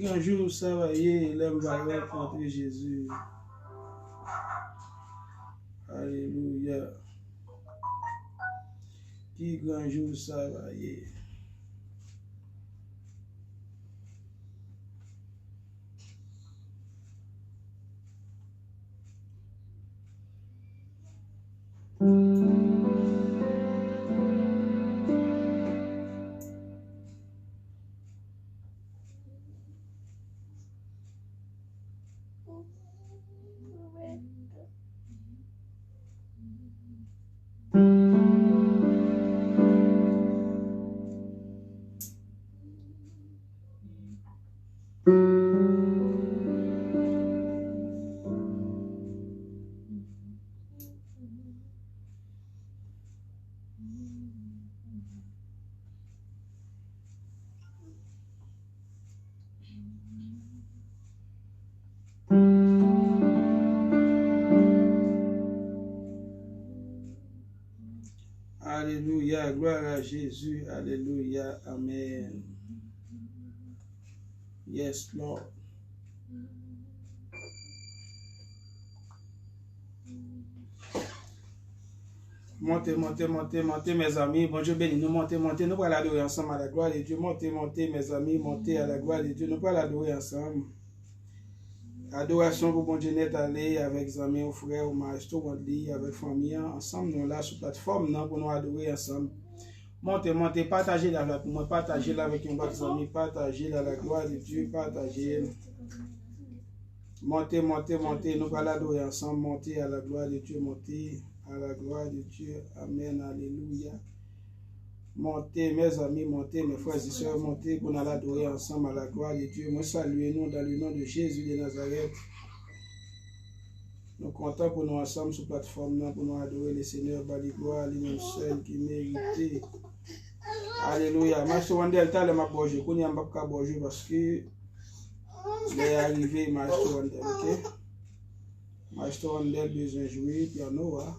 Un jour, ça va y est, l'homme va rencontrer Jésus. Alléluia. Qui grand jour, ça va y est. Alléluia, gloire à Jésus, alléluia, amen. Yes, Lord. Montez, montez, montez, montez, mes amis. Bon Dieu béni, nous montez, montez. Nous allons l'adorer ensemble à la gloire de Dieu. Montez, montez, mes amis, montez à la gloire de Dieu. Nous allons l'adorer ensemble. Adoration pour bon Dieu n'est allé avec les amis, aux frères, aux maestros, avec famille, ensemble, nous là sur la plateforme pour nous adorer ensemble. Montez, montez, partagez-la avec moi, partagez-la avec vos amis, partagez-la à la gloire de Dieu, partagez. Montez, montez, montez, nous allons adorer ensemble, montez à la gloire de Dieu, montez à la gloire de Dieu. Amen, alléluia. Montez, mes amis, montez, mes frères et sœurs, montez pour nous adorer ensemble à la gloire de Dieu. Moi, saluez-nous dans le nom de Jésus de Nazareth. Nous comptons pour nous ensemble sur la plateforme pour nous adorer le Seigneur, bali gloire, lui-même seul qui mérite. Alléluia. Maestro Wandel, t'as le m'a bougé, qu'on y a pas bougé parce que il est arrivé, Maestro Wandel, ok? Maestro Wandel besoin de jouer piano, hein?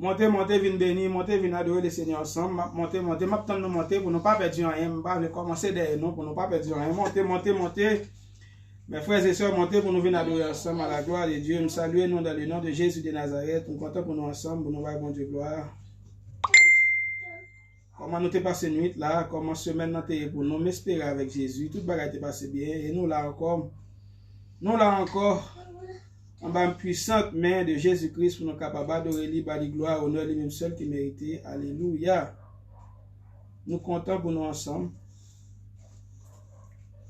Montez, montez, venez bénir, montez, venez adorer le Seigneur ensemble. Montez, montez, maintenant nous monter pour ne pas perdre rien. Je vais commencer derrière nous pour ne pas perdre rien. Montez, montez, montez. Mes frères et sœurs, montez pour nous venir adorer ensemble à la gloire de Dieu. Nous saluons nous dans le nom de Jésus de Nazareth. Nous comptons pour nous ensemble, pour nous voir bon Dieu gloire. Comment nous t'es passé nuit là, comment semaine nous t'es pour nous m'espérer avec Jésus. Toute bagarre t'est passé bien. Et nous là encore, en bas une puissante main de Jésus-Christ pour nous capables d'adorer lui, par gloire, honneur lui-même seul qui mérite. Alléluia. Nous comptons pour nous ensemble.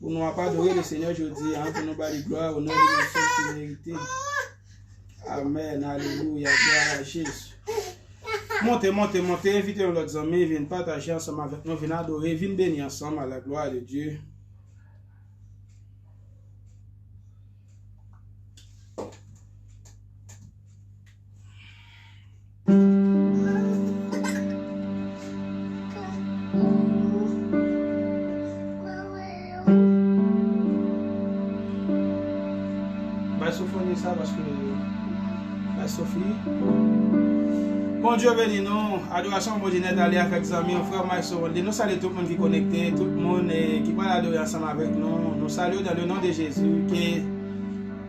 Pour nous pas adorer le Seigneur aujourd'hui, pour nous par gloire, honneur lui-même seul qui mérite. Amen. Alléluia. Gloire à Jésus. Montez, montez, montez. Invitez nos amis, viennent partager ensemble avec nous, viennent adorer, viennent bénir ensemble à la gloire de Dieu. Ça parce que la Sophie. Bon Dieu béni nous, adoration bon Dieu n'est allé avec les amis, frère Maestro. Nous saluons tout le monde qui est connecté, tout le monde qui va adorer ensemble avec nous. Nous saluons dans le nom de Jésus,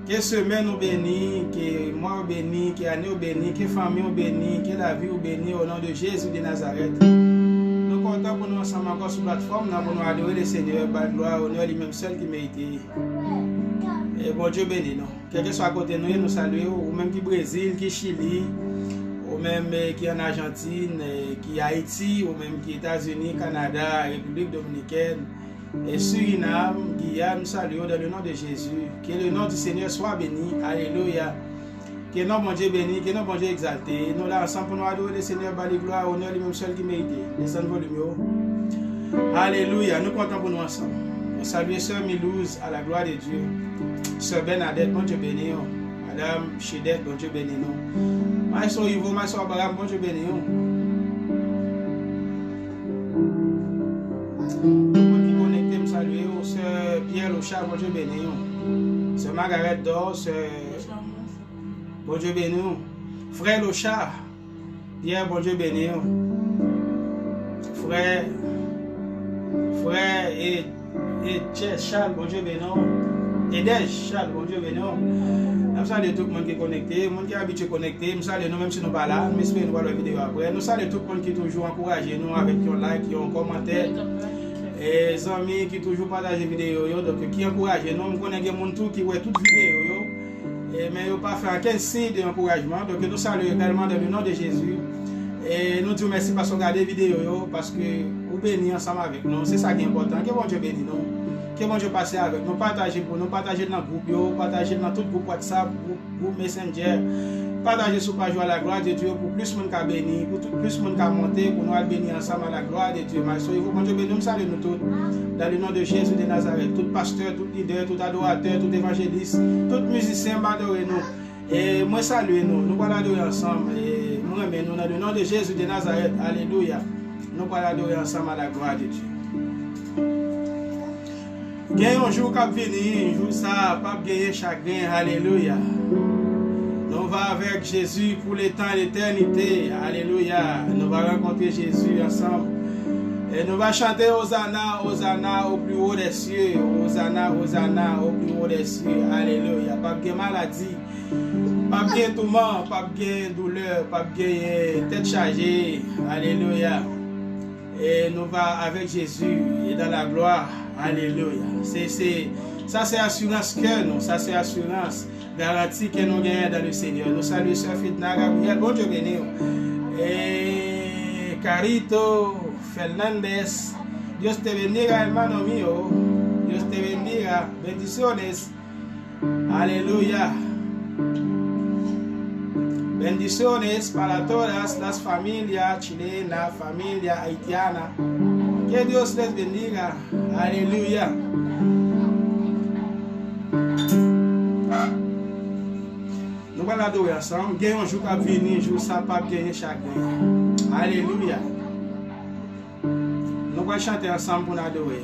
que semaine nous bénit, que mois béni, que année béni, que famille béni, que la vie béni au nom de Jésus de Nazareth. Nous comptons content pour nous ensemble encore sur la plateforme, pour nous adorer le Seigneur, par gloire, honneur lui-même seul qui mérite. Et bon Dieu béni nous. Quel que soit à côté de nous, nous saluons, ou même qui Brésil, qui Chili, ou même qui en Argentine, qui Haïti, ou même qui États-Unis, Canada, République Dominicaine, et Suriname, Guyane, nous saluons dans le nom de Jésus. Que le nom du Seigneur soit béni. Alléluia. Que le nom de mon Dieu béni, que le nom de mon Dieu exalté. Nous là ensemble pour nous adorer le Seigneur, par les gloires, honneur lui-même seul qui mérite. Descends volume. Alléluia. Nous comptons pour nous ensemble. Nous saluons Sœur Milouz à la gloire de Dieu. Sœur Bernadette, bon Dieu béni. Madame Chidette, bon Dieu béni. Maïso Ivo, Maïso Abraham, bon Dieu béni. Tout le monde qui est connecté, me salue. Sœur Pierre Locha, bon Dieu béni. Sœur Margaret Dor, Sœur. Bon Dieu béni. Frère Locha, Pierre, bon Dieu béni. Frère et Charles, bon Dieu béni. Et Charles, bon Dieu béni. Nous saluons tout le monde qui est connecté, le monde qui est habitué à connecter. Nous saluons nous même si nous ne sommes pas là, mais espérons nous voir la vidéo après. Nous saluons tout le monde qui est toujours encouragé nous avec un like, un commentaire. Et les amis qui toujours partagent les vidéos, donc qui encouragent nous. Nous connaissons des gens qui voient toutes les vidéos, mais ils n'ont pas fait aucun signe d'encouragement. Donc nous saluons également dans le nom de Jésus. Et nous disons merci parce qu'on regarde les vidéos, parce que vous bénissez ensemble avec nous. C'est ça qui est important. Que bon Dieu bénisse nous. Que bon Dieu passe avec nous. Partagez pour nous, partagez dans le groupe, partagez dans tout le groupe WhatsApp, groupe Messenger. Partagez sur page à la gloire de Dieu pour plus de monde qui béni, pour plus de monde qui monter, pour nous bénir ensemble à la gloire de Dieu. Bon Dieu bénisse nous, salut nous tous. Dans le nom de Jésus de Nazareth, tout pasteur, tout leader, tout adorateur, tout évangéliste, tout musicien, adorez nous. Et moi salue nous, nous allons adorer ensemble. Et nous remercions nous dans le nom de Jésus de Nazareth. Alléluia. Nous allons adorer ensemble à la gloire de Dieu. Il y a un jour qui va venir, un jour ça, pas gagner chagrin, alléluia. Nous va avec Jésus pour le temps et l'éternité, alléluia. Nous va rencontrer Jésus ensemble. Et nous va chanter Hosanna, Hosanna au plus haut des cieux, Hosanna, Hosanna au plus haut des cieux, alléluia. Pas de maladie, pas de tourment, pas de douleur, pas de tête chargée, alléluia. Et nous va avec Jésus et dans la gloire. Alléluia. Ça c'est assurance que nous, ça c'est assurance garantie que nous gagnons dans le Seigneur. Nous saluons Sœur Fitna Gabriel, bon Dieu béni. Et Carito Fernandez, Dios te bendiga hermano mío, Dios te bendiga, bendiciones. Aleluya. Bendiciones para todas las familias chilenas, familia haitiana. Que Dios les bendiga. Alléluia. Nous allons adorer ensemble. Il y a un jour qui va venir, un jour ça pas gagner chacun. Alléluia. Nous allons chanter ensemble pour nous adorer.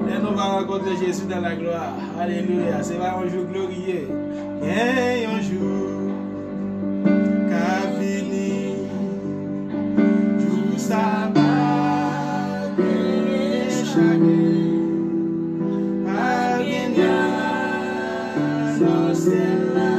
Et nous allons rencontrer Jésus dans la gloire. Alléluia. C'est un jour glorieux. Et un jour qu'a fini. Jour sabbat. Chagrin. Pas gagnant. Non, c'est là.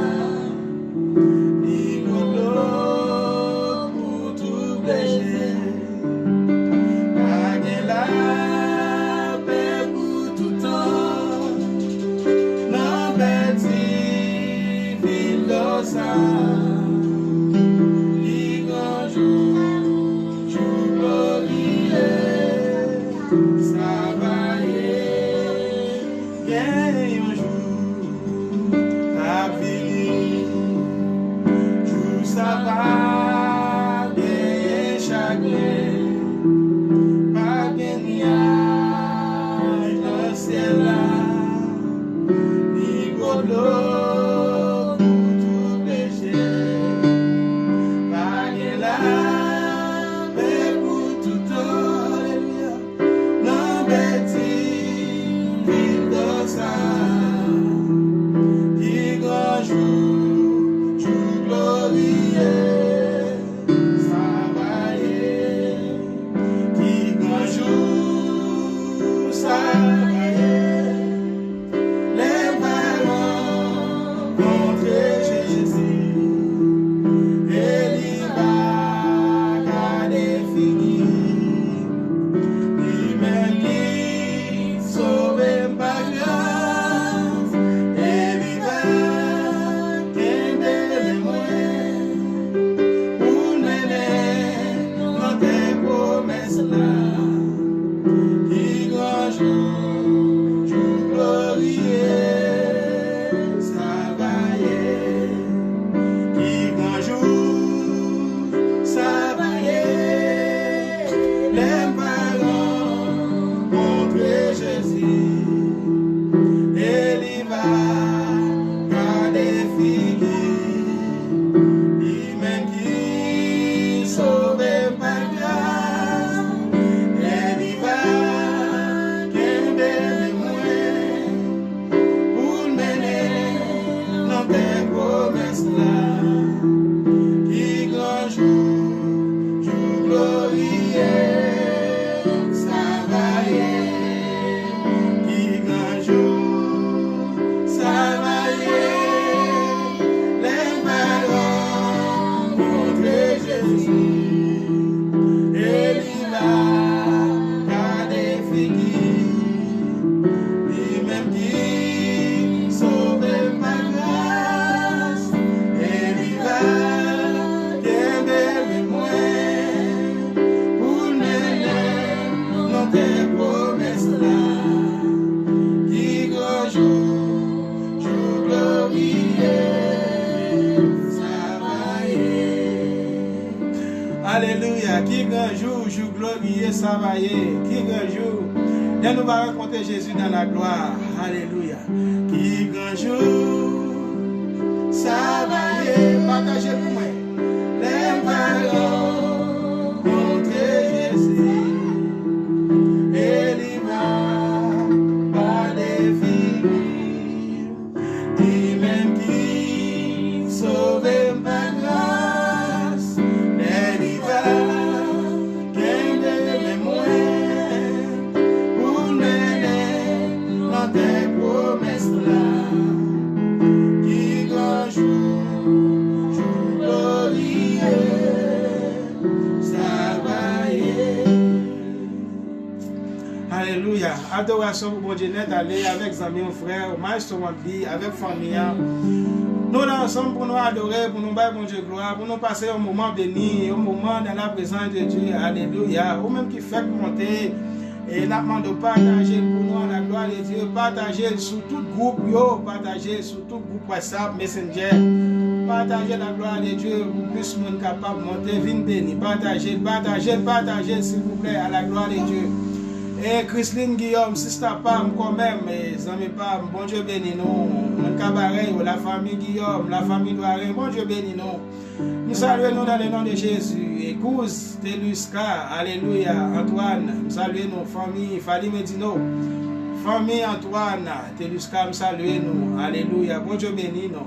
Chagrin. promesse là. Qui grand jour, jour glorieux, ça va y être. Qui grand jour, ça va y être. Les parents contre Jésus, et il va garder figure, lui-même qui sauve par grâce, et il va garder mémoire pour mener dans tes promesses là. Qui grand jour, jour glorieux, ça va y être. Qui grand jour, ça va y être. Les parents contre Jésus, et il va garder figure, lui-même qui sauve par grâce, et il va garder mémoire pour mener dans tes promesses là. Qui grand jour, jour glorieux, ça va y être. Alléluia. Qui grand jour, jour glorieux, ça va y être. Qui grand jour. Et nous va rencontrer Jésus dans la gloire. Alléluia. Qui grand jour, ça va y être. Partagez pour moi. Les parents contre Jésus, et il va garder figure, lui-même qui sauve par grâce, et il va garder mémoire pour mener dans tes promesses là. Qui grand jour, jour glorieux, ça va y être. Alléluia. Adoration pour mon Dieu net, aller avec amis, frères, maître rempli, avec famille. Nous là ensemble pour nous adorer, pour nous battre mon Dieu gloire, pour nous passer un moment béni, un moment dans la présence de Dieu. Alléluia. Ou même qui fait monter. Et nous demandons de partager pour nous la gloire de Dieu, partager sur tout groupe, partager sur tout groupe WhatsApp, Messenger, partager la gloire de Dieu pour plus de monde capable de monter, venir bénir, partager, s'il vous plaît, à la gloire de Dieu. Et Christine Guillaume, Sister Pam, quand même, mes amis Pam, bon Dieu béni nous, mon cabaret, la famille Guillaume, la famille Douaré, bon Dieu béni nous. Nous saluons dans le nom de Jésus. Écouse, Teluska, Alléluia, Antoine, nous saluons nos familles, Fali Medino, famille Antoine, Teluska, nous saluons nous, Alléluia, bon Dieu béni nous.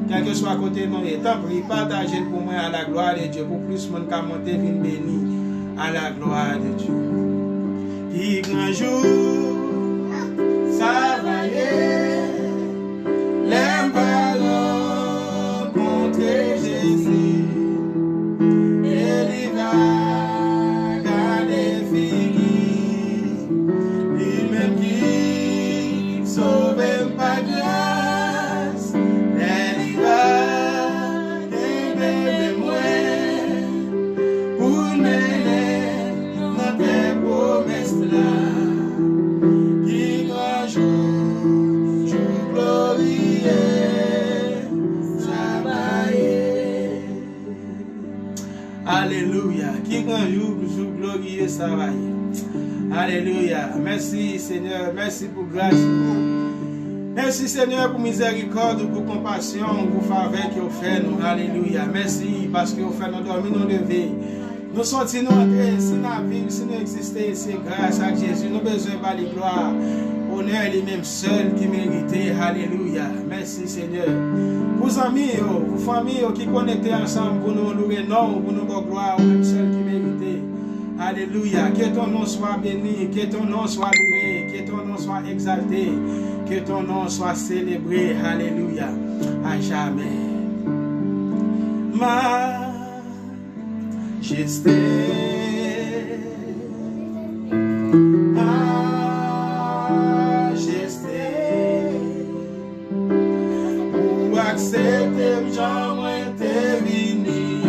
Quel que soit à côté de nous, et tant pis, partagez pour moi à la gloire de Dieu, pour plus de monde qui monter, vienne béni à la gloire de Dieu. Qui grand jour, ça va y être, les parents contre Jésus, et il va garder figure, lui-même qui sauve par grâce, et il va garder mémoire pour mener dans tes promesses là. Qui grand jour, jour glorieux, ça va y être. Alléluia. Qui grand jour, jour glorieux, ça va y être. Alléluia. Merci Seigneur, merci pour grâce. Merci Seigneur pour miséricorde, pour compassion, pour faveur que vous faites nous. Alléluia. Merci parce que vous faites nous dormir, nous lever. Nous sortir, nous entrer, si nous vivons, si nous existons, c'est grâce à Jésus. Nous avons besoin de la gloire. Honneur lui-même seul qui méritait. Alléluia. Merci Seigneur. Pour amis, pour famille qui connectent ensemble pour nous louer, non, pour nous donner gloire, même seul qui méritait. Alléluia. Que ton nom soit béni, que ton nom soit loué, que ton nom soit exalté, que ton nom soit célébré. Alléluia. À jamais. Majesté. Accepter j'en te vini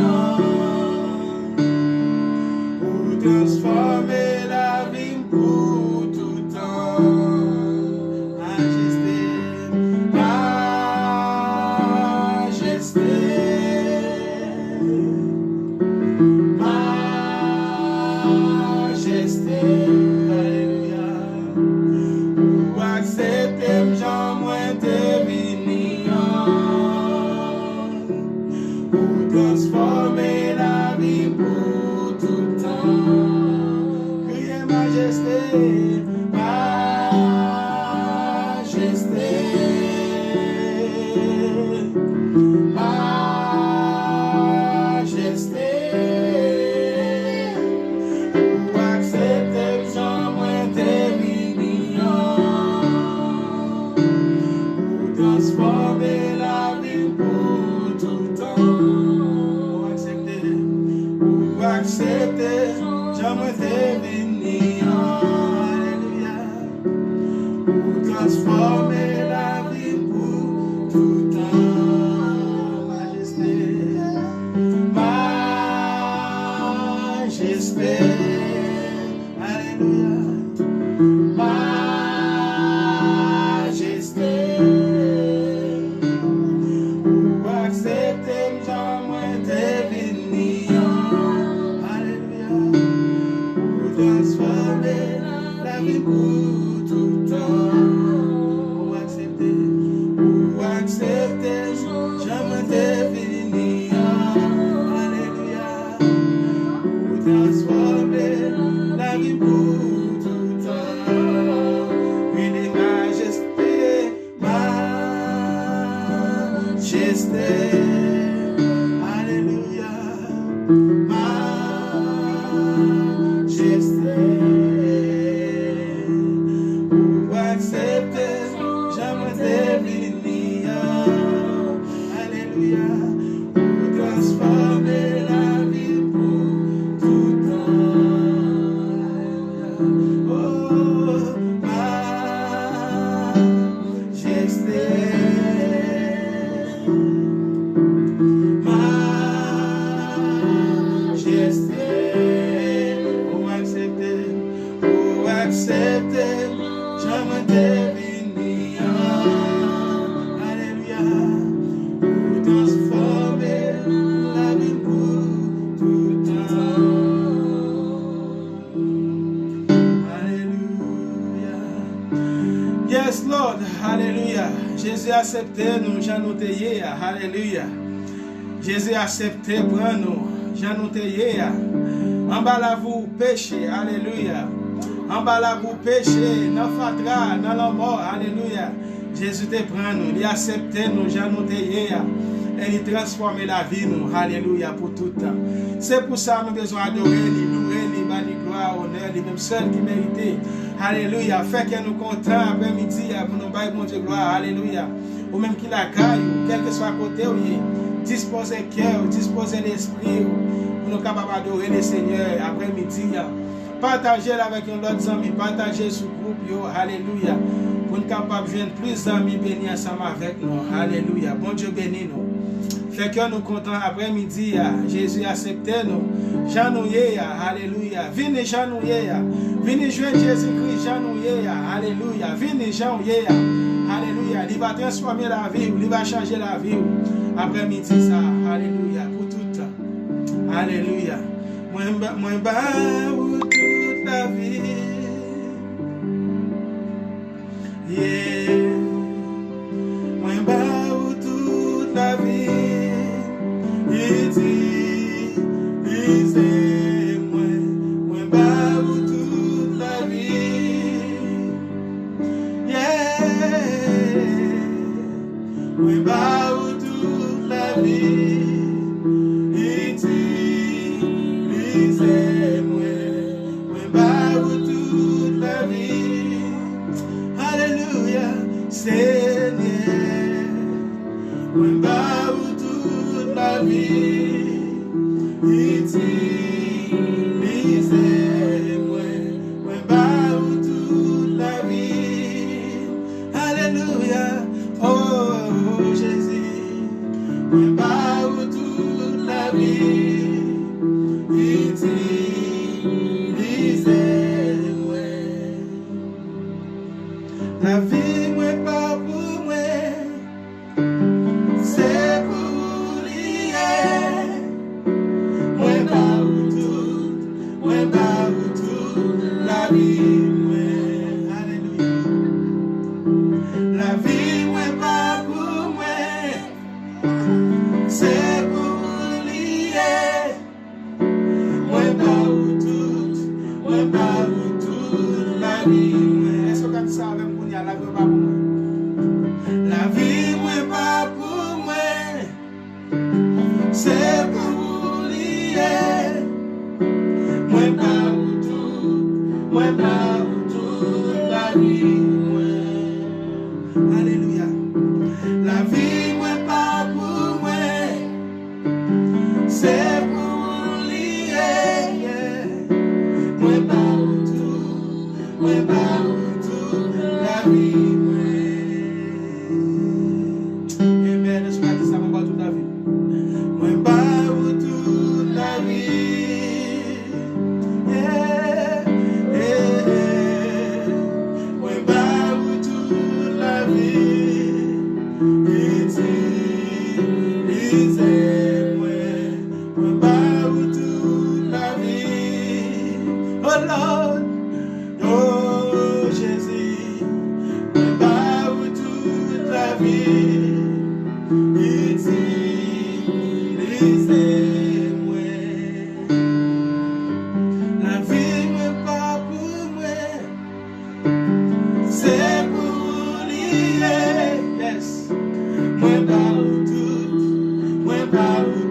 pour te transformer la vie pour tout temps. Majesté, majesté, majesté, alléluia. Ou accepter j'en moins te venir, ou transformer la vie pour tout temps. Criez majesté, majesté, majesté. Ou accepter j'en moins te venir, ou transformer la vie pour tout temps. Ou accepter jamais te venir, alléluia, pour transformer la vie pour tout temps. Majesté, majesté, alléluia, majesté, pour accepter jamais te venir, transformer la vie pour tout temps. Ou accepter, jamais te venir, alléluia, ou transformer la vie pour tout temps. Une majesté, majesté, alléluia, majesté, ou accepter jamais te venir, alléluia, ou transformer la vie pour tout temps. Oh, majesté, majesté, ou accepter, jamais te venir, alléluia, ou transformer la vie pour tout temps. Alléluia. Yes, Lord, alléluia. Jésus accepté nous, j'en nous tayé, alléluia. Jésus accepté pour nous, j'en nous tayé. En bas là vous péché, alléluia. En bas là vous péché, dans fatra, dans la mort, alléluia. Jésus te prend nous, il accepte nous, j'en nous tayé. Et il transforme la vie nous, alléluia, pour tout temps. C'est pour ça que nous besoin adorer, louer, lui gloire, honneur, lui même seul qui mérite. Alléluia. Fait que nous contents après-midi pour nous bailler mon Dieu gloire, alléluia. Ou même qu'il la caille, quel que soit côté où il est, disposer cœur, disposer l'esprit, pour nous capables d'adorer le Seigneur après-midi. Partagez avec un autre ami, partagez ce groupe, alléluia. Pour nous capables de joindre plus d'amis bénis ensemble avec nous, alléluia. Bon Dieu bénis nous. Fait que nous comptons après-midi, Jésus accepte nous. Janouye, alléluia. Venez janouye, venez joindre Jésus-Christ, janouye, alléluia. Venez janouye, alléluia. Il va transformer la vie, il va changer la vie. Après-midi, ça, alléluia, pour tout temps. Alléluia. Moi, pour toute la vie. Yeah. Moi, pour toute la vie. Il dit, moi, pour toute la vie. Yeah. Moi, pour toute la vie. Il dit, moi, pour toute la vie. Alléluia. Moi pas tout la vie. Alléluia. La vie, moi pas pour moi. C'est pour lier. Moi pas tout la vie. Amen. Est-ce que tu dis ça, moi pas toute la vie? Moi pas toute la vie. Moi pas toute la vie. Moi pas toute la vie. Oh Lord, oh Jésus, moi pas toute la vie. Utilisez-moi. La vie n'est pas pour moi, c'est pour lier. Yes. Moi pas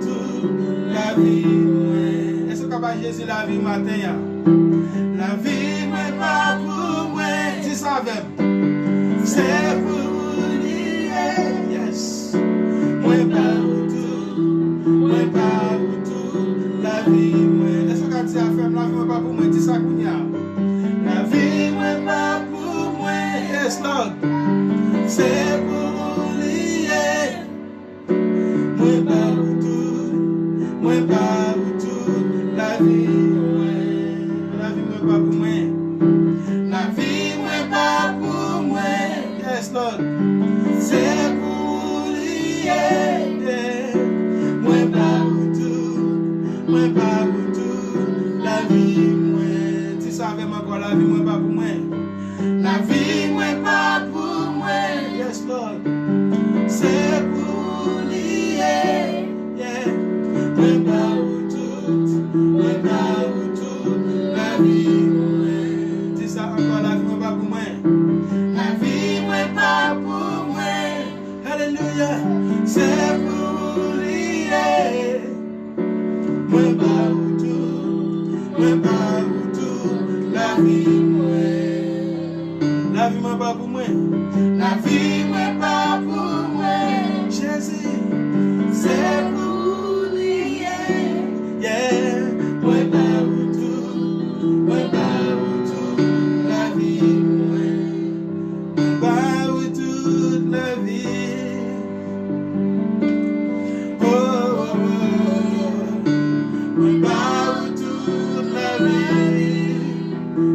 toute la vie. Est-ce que capable Jésus la vie matin? La vie n'est pas pour moi. Dis ça avec. C'est pour lier. Yes. Moi pas tout la vie. Est-ce que tu as fait la vie n'est pas pour moi? Dis ça Kounia. La vie n'est pas pour moi. Yes Lord. C'est pour lier. Moi pas tout la vie. La vie n'est pas pour moi. La vie n'est pas pour moi. Yes Lord. C'est pour lier. Moi pas tout la vie. Tu savais encore la vie n'est pas pour moi. La vie n'est pas pour moi. Yes Lord. C'est pour lier. Moi pas tout la vie. Dis ça encore, la vie n'est pas pour moi. La vie n'est pas pour moi. Alléluia. C'est pour lier. Moi pas tout la vie. La vie n'est pas pour moi. La vie n'est pas pour moi. Jésus, c'est pour lier. Yeah. Moi pas tout la vie. Moi pas toute la vie. Oh, oh, oh. Moi pas toute la vie.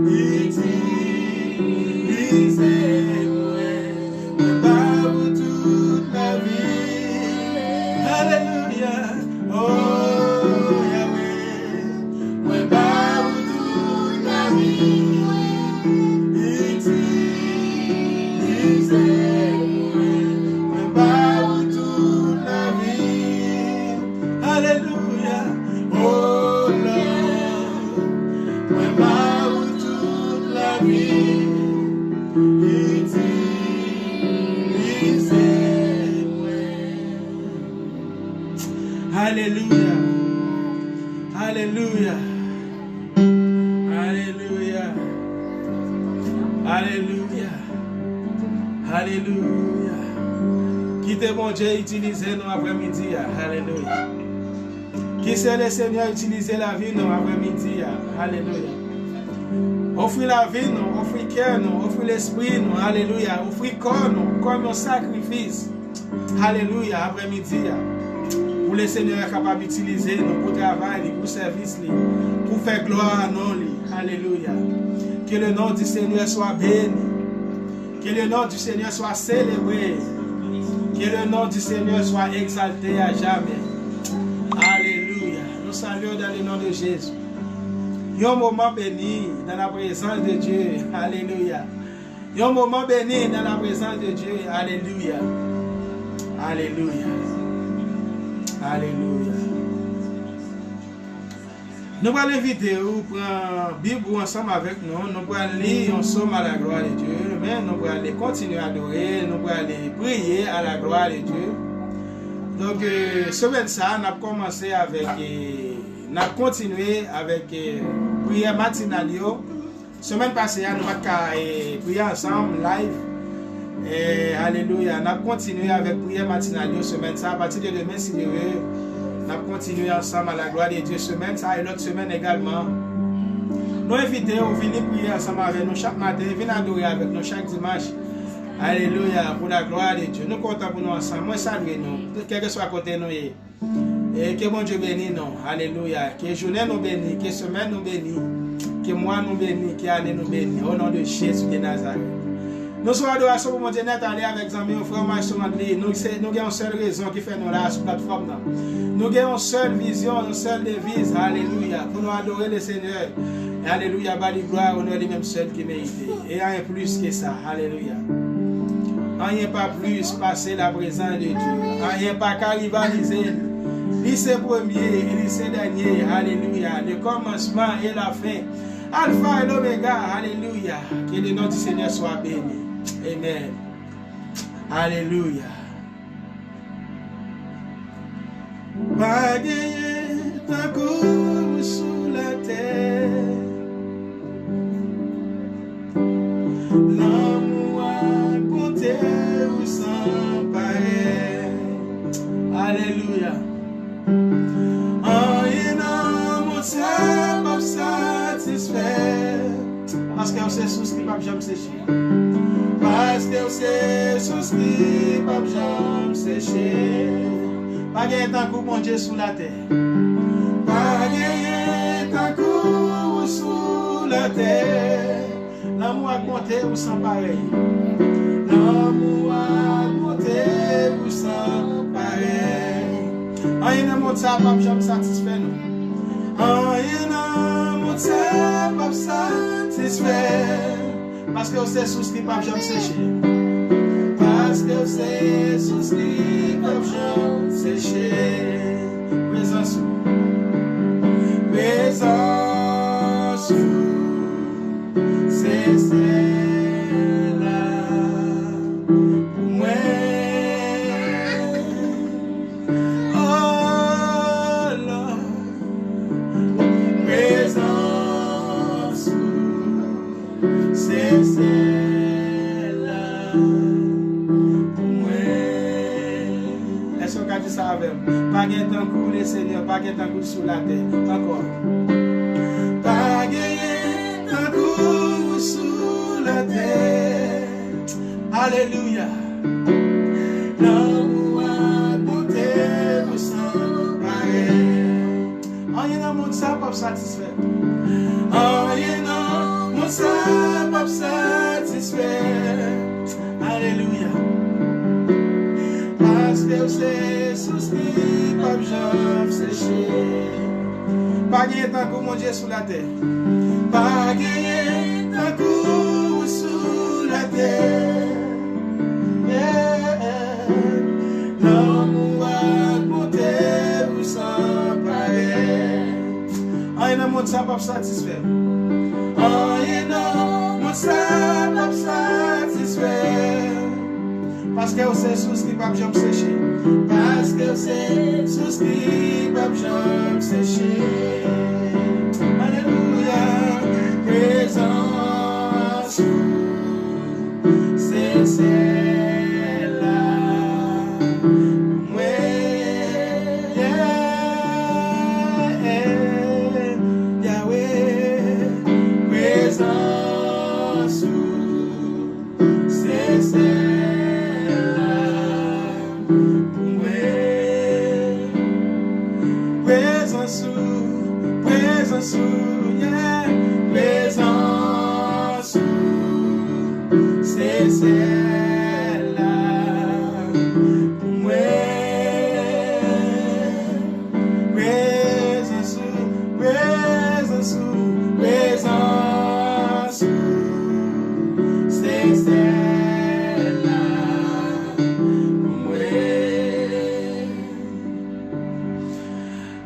Utilisez-moi. Moi pas toute la vie. Alléluia. Oh Yahweh. Moi pas toute la vie. Utilisez-moi. Moi pas toute la vie. Alléluia. Oh Lord. Moi pas toute la vie. Utilisez-moi. Alléluia. Alléluia. Alléluia. Alléluia. Alléluia. Quittez mon Dieu, utilisez nous après-midi. Alléluia. Qui c'est le Seigneur utiliser la vie nous après-midi. Alléluia. Offrir la vie nous, offrir cœur nous, offrir l'esprit nous. Alléluia. Offrir corps nous comme un sacrifice. Alléluia. Après-midi. Pour le Seigneur est capable d'utiliser nous pour travail, pour service, pour faire gloire à nous. Alléluia. Que le nom du Seigneur soit béni. Que le nom du Seigneur soit célébré. Que le nom du Seigneur soit exalté à jamais. Alléluia. Nous saluons dans le nom de Jésus. Un moment béni dans la présence de Dieu. Alléluia. Un moment béni dans la présence de Dieu. Alléluia. Alléluia. Alléluia. Nous allons inviter vous prendre la Bible ensemble avec nous. Nous allons lire ensemble à la gloire de Dieu. Mais nous allons continuer à adorer. Nous allons prier à la gloire de Dieu. Donc, semaine ça, on a commencé avec n'a continué avec prière matinale. Semaine passée, nous avons prié ensemble, live. Et alléluia. Nous avons continué avec prière matinale semaine ça. À partir de demain, si Dieu veut, nous avons continué ensemble à la gloire de Dieu semaine ça et l'autre semaine également. Nous invitons à venir prier ensemble avec nous chaque matin, venir adorer avec nous chaque dimanche. Alléluia, pour la gloire de Dieu. Nous comptons pour nous ensemble. Moi, saluez nous, quel que soit côté nous. Et que bon Dieu bénisse nous. Alléluia. Que journée nous bénisse, que semaine nous bénisse, que mois nous bénisse, que année nous bénisse. Au nom de Jésus de Nazareth. Nous sommes adoration pour mon Dieu net aller avec les amis, frères, nous avons une seule raison qui fait nous là sur la plateforme. Nous avons une seule vision, une seule devise. Alléluia. Pour nous adorer le Seigneur. Alléluia. Bali gloire, on est les mêmes seuls qui méritent. Et rien plus que ça. Alléluia. Rien pas plus passer la présence de Dieu. Rien pas qu'à rivaliser. Lui c'est premier et lui c'est dernier. Alléluia. Le commencement et la fin. Alpha et l'Oméga. Alléluia. Que le nom du Seigneur soit béni. Amen. Alléluia. Pas gagné ta cour sous la terre. L'amour a compté ou sans pareil. Alléluia. En un mon cœur pas satisfait. Parce que c'est souscrit pas jamais séché. Parce que c'est souscrit pas jamais séché. Pas gagner tant coup mon Dieu sous la terre. Pas gagner tant coup sous la terre. L'amour a compté ou sans pareil. L'amour a compté ou sans pareil. Rien n'a monté ça pas jamais satisfait nous. Rien n'a monté ça pas satisfait. Parce que c'est souscrit pas jamais séché. Parce que c'est souscrit pas jamais séché. Présence c'est celle-là pour moi. Oh Lord, présence c'est celle-là pour moi. Est-ce qu'on a dit ça avec moi? Pas gagner tant coup le Seigneur, pas gagner tant coup sur la terre. Encore. Pas gagner tant coup sous la terre. Alléluia. L'amour a compté pour sans pareil. Rien dans mon ça pas satisfait. Rien dans mon ça pas satisfait. Alléluia. Parce que c'est souscrit pas jamais séché. Pas gagner tant que mon Dieu sous la terre. Pas gagner tant que sous la terre. L'amour a compté pour sans pareil. Rien dans mon ça pas satisfait. Rien dans mon ça pas satisfait. Parce que c'est souscrit pas jamais séché. Parce que c'est souscrit pas jamais séché. Alléluia. Présence c'est celle-là. Yahweh. Présence c'est celle-là. Présence, yeah. Présence, c'est celle-là pour moi. Présence, présence, présence, c'est celle-là pour moi.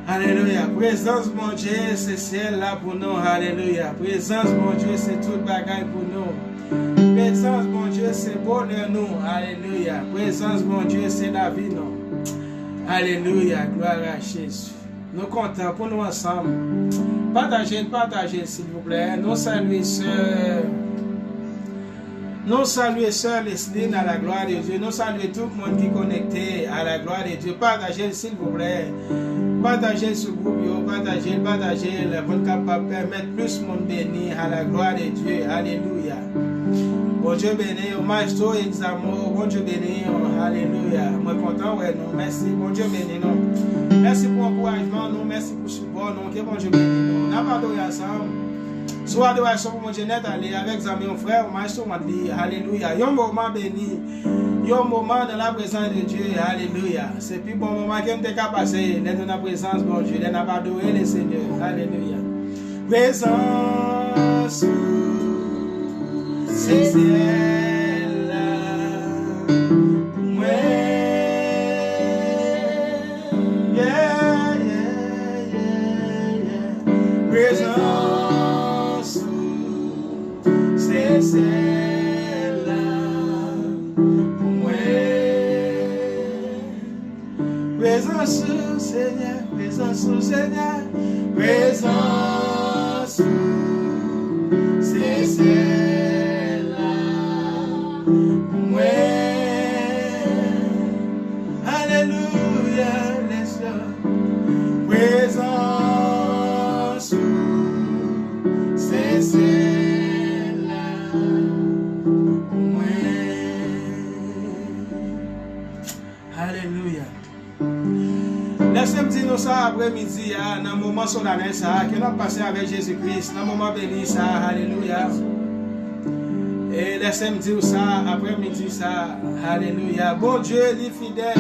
Alléluia. Présence, mon Dieu, c'est celle-là pour nous. Alléluia. Présence, mon Dieu, c'est toute bagaille pour nous. Présence, mon Dieu, c'est bonheur nous. Alléluia. Présence, mon Dieu, c'est la vie nous. Alléluia. Gloire à Jésus. Nous comptons pour nous ensemble. Partagez, s'il vous plaît. Nous saluons sœur. Nous saluons sœur Leslie à la gloire de Dieu. Nous saluons tout le monde qui est connecté à la gloire de Dieu. Partagez, s'il vous plaît. Partagez ce groupe, partagez, pour capable permettre plus de monde béni à la gloire de Dieu. Alléluia. Bon Dieu béni, au maestro examo, bon Dieu béni, alléluia. Moi content, ouais, non, merci, bon Dieu béni, non. Merci pour l'encouragement, non, merci pour le support, non, que bon Dieu béni, non. N'a pas adoré ensemble. Soit adoration pour mon Dieu net, aller avec mon frère, au maestro m'a dit, alléluia. Yon moment béni, yon moment dans la présence de Dieu, alléluia. C'est plus bon moment que nous avons passé, dans la présence de Dieu, nous avons adoré le Seigneur, alléluia. Présence. C'est celle moi. Yeah. Présence, c'est celle moi. Présence, Seigneur, présence, Seigneur, présence, c'est celle. Alléluia, présence, c'est celle-là. Alléluia. Laissez-moi dire ça après-midi, dans le moment solennel, que nous avons passé avec Jésus-Christ, dans le moment béni, ça, alléluia. Et laissez-moi dire ça après-midi, ça, alléluia. Bon Dieu, il est fidèle.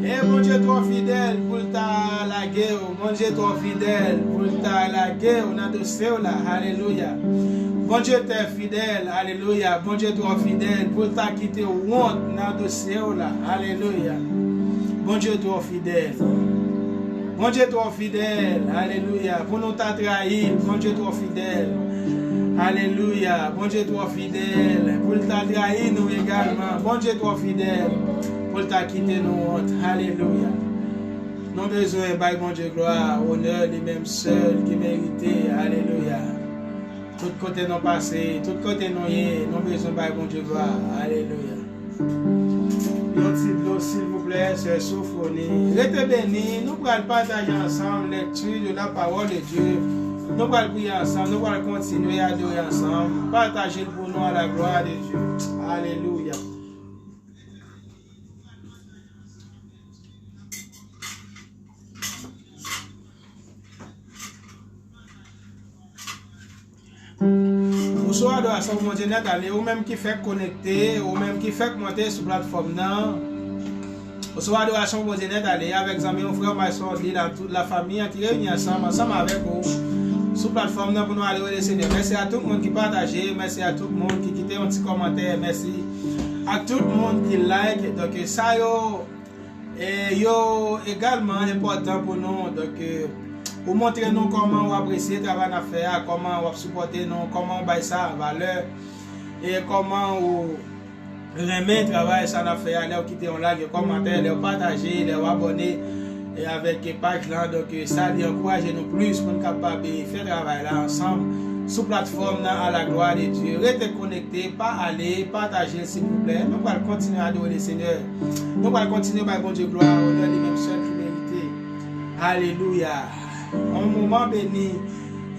Et bon Dieu, toi fidèle pour ta la guerre. Bon Dieu, toi fidèle pour ta la guerre. On a de cela, alléluia. Bon Dieu, t'es fidèle, alléluia. Bon Dieu, toi fidèle pour ta quitter honte. On a de cela, alléluia. Bon Dieu, toi fidèle. Bon Dieu, toi fidèle, alléluia. Pour nous t'a trahi, bon Dieu, toi fidèle. Alléluia. Bon Dieu, toi fidèle. Pour t'a trahi nous également. Bon Dieu, toi fidèle. Pour t'a quitté nous honte. Alléluia. Nous avons besoin de bon Dieu gloire, honneur, les mêmes seuls qui méritent. Alléluia. Tout côté nous passé, tout côté nous y nous avons besoin de bon Dieu gloire. Alléluia. S'il vous plaît, c'est Sophonie. Restez bénis. Nous allons partager ensemble lecture de la parole de Dieu. Nous allons prier ensemble, nous allons continuer à adorer ensemble, partager pour nous à la gloire de Dieu. Alléluia. Bonsoir, adoration pour mon Dieu net, allez, ou même qui fait connecter, ou même qui fait monter sur la plateforme. Bonsoir, adoration pour mon Dieu net, allez, avec amis, frère, ma soeur, dans toute la famille qui réunit ensemble avec vous. Sur la plateforme pour nous aller au Seigneur. Merci à tout le monde qui partage, merci à tout le monde qui quitte un petit commentaire, merci à tout le monde qui like. Donc ça yo également important pour nous. Donc pour montrer nous comment on apprécie le travail à faire, comment on supporter nous, comment on baisse ça valeur et comment on remet le travail ça à faire, les quitter un like, les commentaires, les partager, les abonner. Et avec les pages là, donc ça encourage nous plus pour nous capables de faire travail là ensemble sur plateforme là, à la gloire de Dieu. Restez connectés, pas aller, partager s'il vous plaît. Nous allons continuer à adorer le Seigneur. Nous allons continuer par bon Dieu gloire, honneur les mêmes seuls qui méritent. Alléluia. Un moment béni,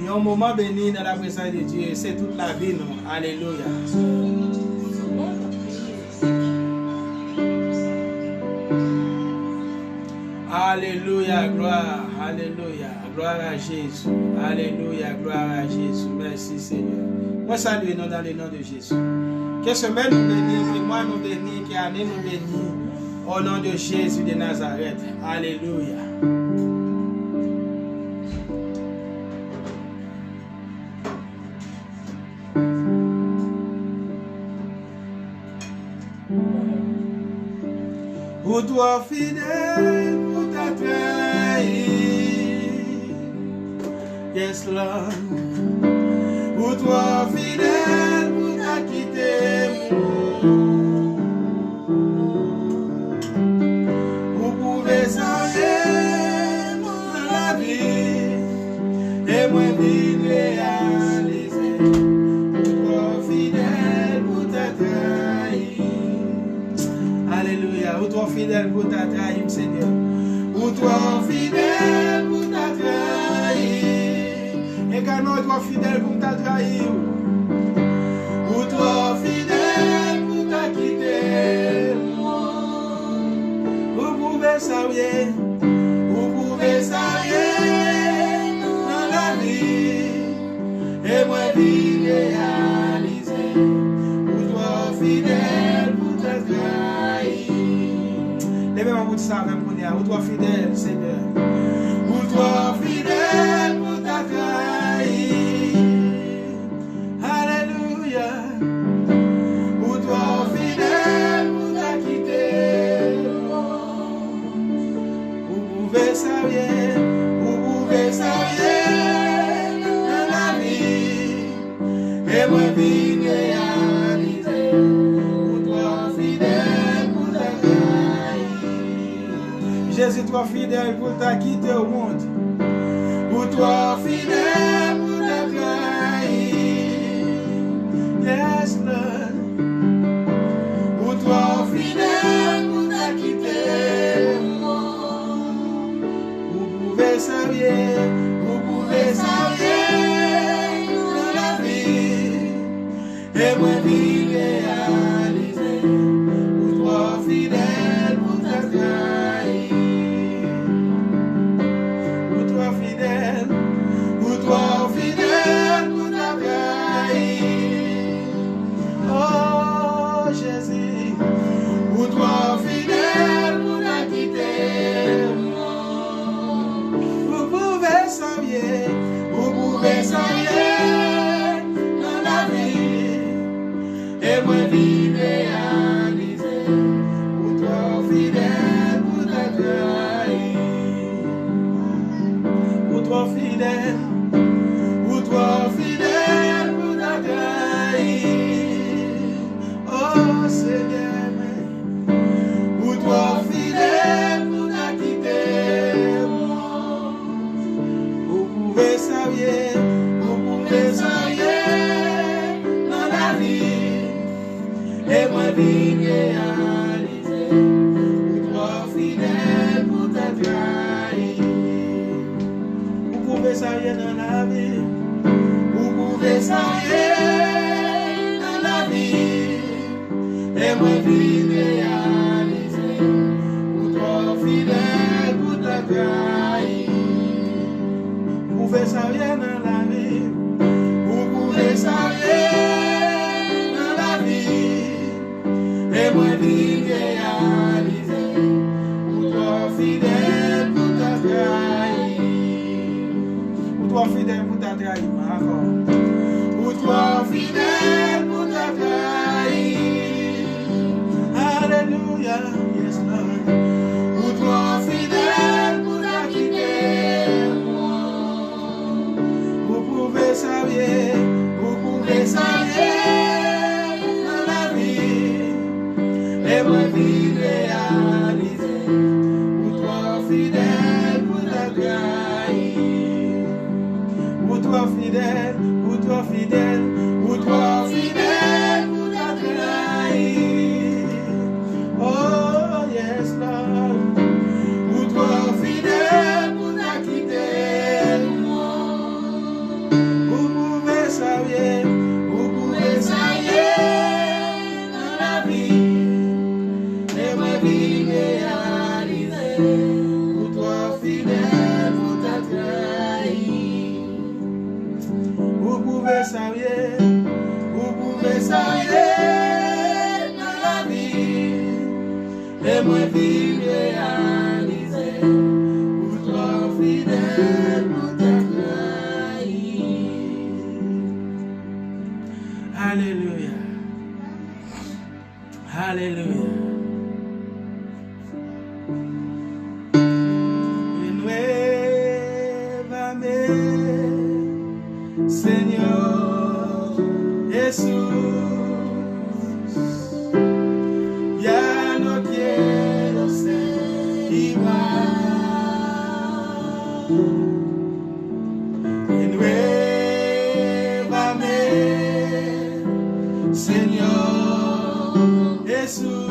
et un moment béni dans la présence de Dieu, c'est toute la vie nous. Alléluia. Alléluia, gloire, alléluia, gloire à Jésus, alléluia, gloire à Jésus, merci Seigneur. Moi salue nous dans le nom de Jésus. Que semaine nous bénisse, que mois nous bénisse, que année nous bénisse, au nom de Jésus de Nazareth, alléluia. Pour toi fidèle, pour ta trahi, yes Lord. Pour toi fidèle, pour ta quitter, vous pouvez s'enlever, pour ta trahir, Seigneur. Ou toi fidèle pour ta trahir. Et quand nous toi fidèle pour ta trahir. Ou toi fidèle pour ta quitter. Vous pouvez savoir. Vous pouvez savoir dans la vie. Et moi vie réaliser. Ou toi fidèle pour ta trahir. Levez-moi pour ça même pour dire. Ou toi fidèle, Seigneur. Ou toi fidèle pour ta trahir. Alléluia. Ou toi fidèle pour ta quitter. Vous pouvez savoir. Vous pouvez savoir dans la vie. Et moi vie réaliser. Ou toi fidèle pour ta trahir. Jésus, toi fidèle pour ta quitter au monde. Ou toi fidèle pour ta trahir. Yes, Lord. Ou toi fidèle pour ta quitter. Vous pouvez savoir. Vous pouvez savoir dans la vie. Et moi vie réaliser. Ou toi fidèle pour ta trahir. Ou toi fidèle. Ou toi fidèle pour ta trahir. Oh Jésus. Ou toi fidèle pour ta quitter. Vous pouvez savoir. Vous pouvez savoir dans la vie. Et moi vie réaliser. Ou toi fidèle pour ta trahir. Ou toi fidèle. Ou toi fidèle pour ta trahir. Oh Seigneur. Ou toi fidèle pour ta quitter. Vous pouvez savoir. Vous pouvez savoir dans la vie. Et moi vie réaliser. Ou toi fidèle pour ta trahir. Vous pouvez savoir dans la vie. Vous pouvez savoir dans la vie. Et moi vie réaliser. Ou toi fidèle pour ta trahir. Vous pouvez savoir dans la vie. Vous pouvez savoir dans la vie. Et moi vie réaliser. Ou toi fidèle pour ta trahir. Ou toi fidèle pour ta trahir. Ou toi fidèle pour ta trahir. Alléluia. Yes, Lord. Ou toi fidèle pour ta quitter. Vous pouvez savoir. Vous pouvez savoir dans la vie. Et moi vie réaliser. Ou toi fidèle pour ta trahir. Ou toi fidèle. Ou toi fidèle. Ou toi fidèle pour ta trahir. Oh yes Lord. Ou toi fidèle pour ta quitter. Vous pouvez savoir. Vous pouvez savoir dans la vie. Et moi vie réaliser. Ou toi fidèle pour ta trahir. Vous pouvez savoir. Vous pouvez savoir dans la vie. Et moi vie réaliser. Ou toi fidèle pour ta trahir. Alléluia. Alléluia. Señor Jesús, ya no quiero ser igual. Renuévame, Señor Jesús.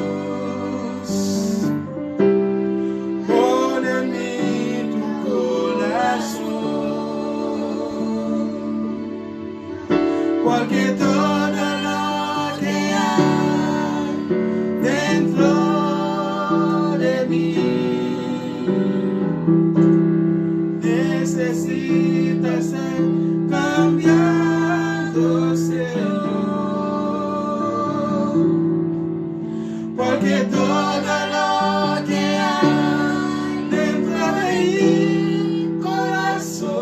porque todo lo que hay dentro de mí necesita ser cambiado, Señor, porque todo lo que hay dentro de mi corazón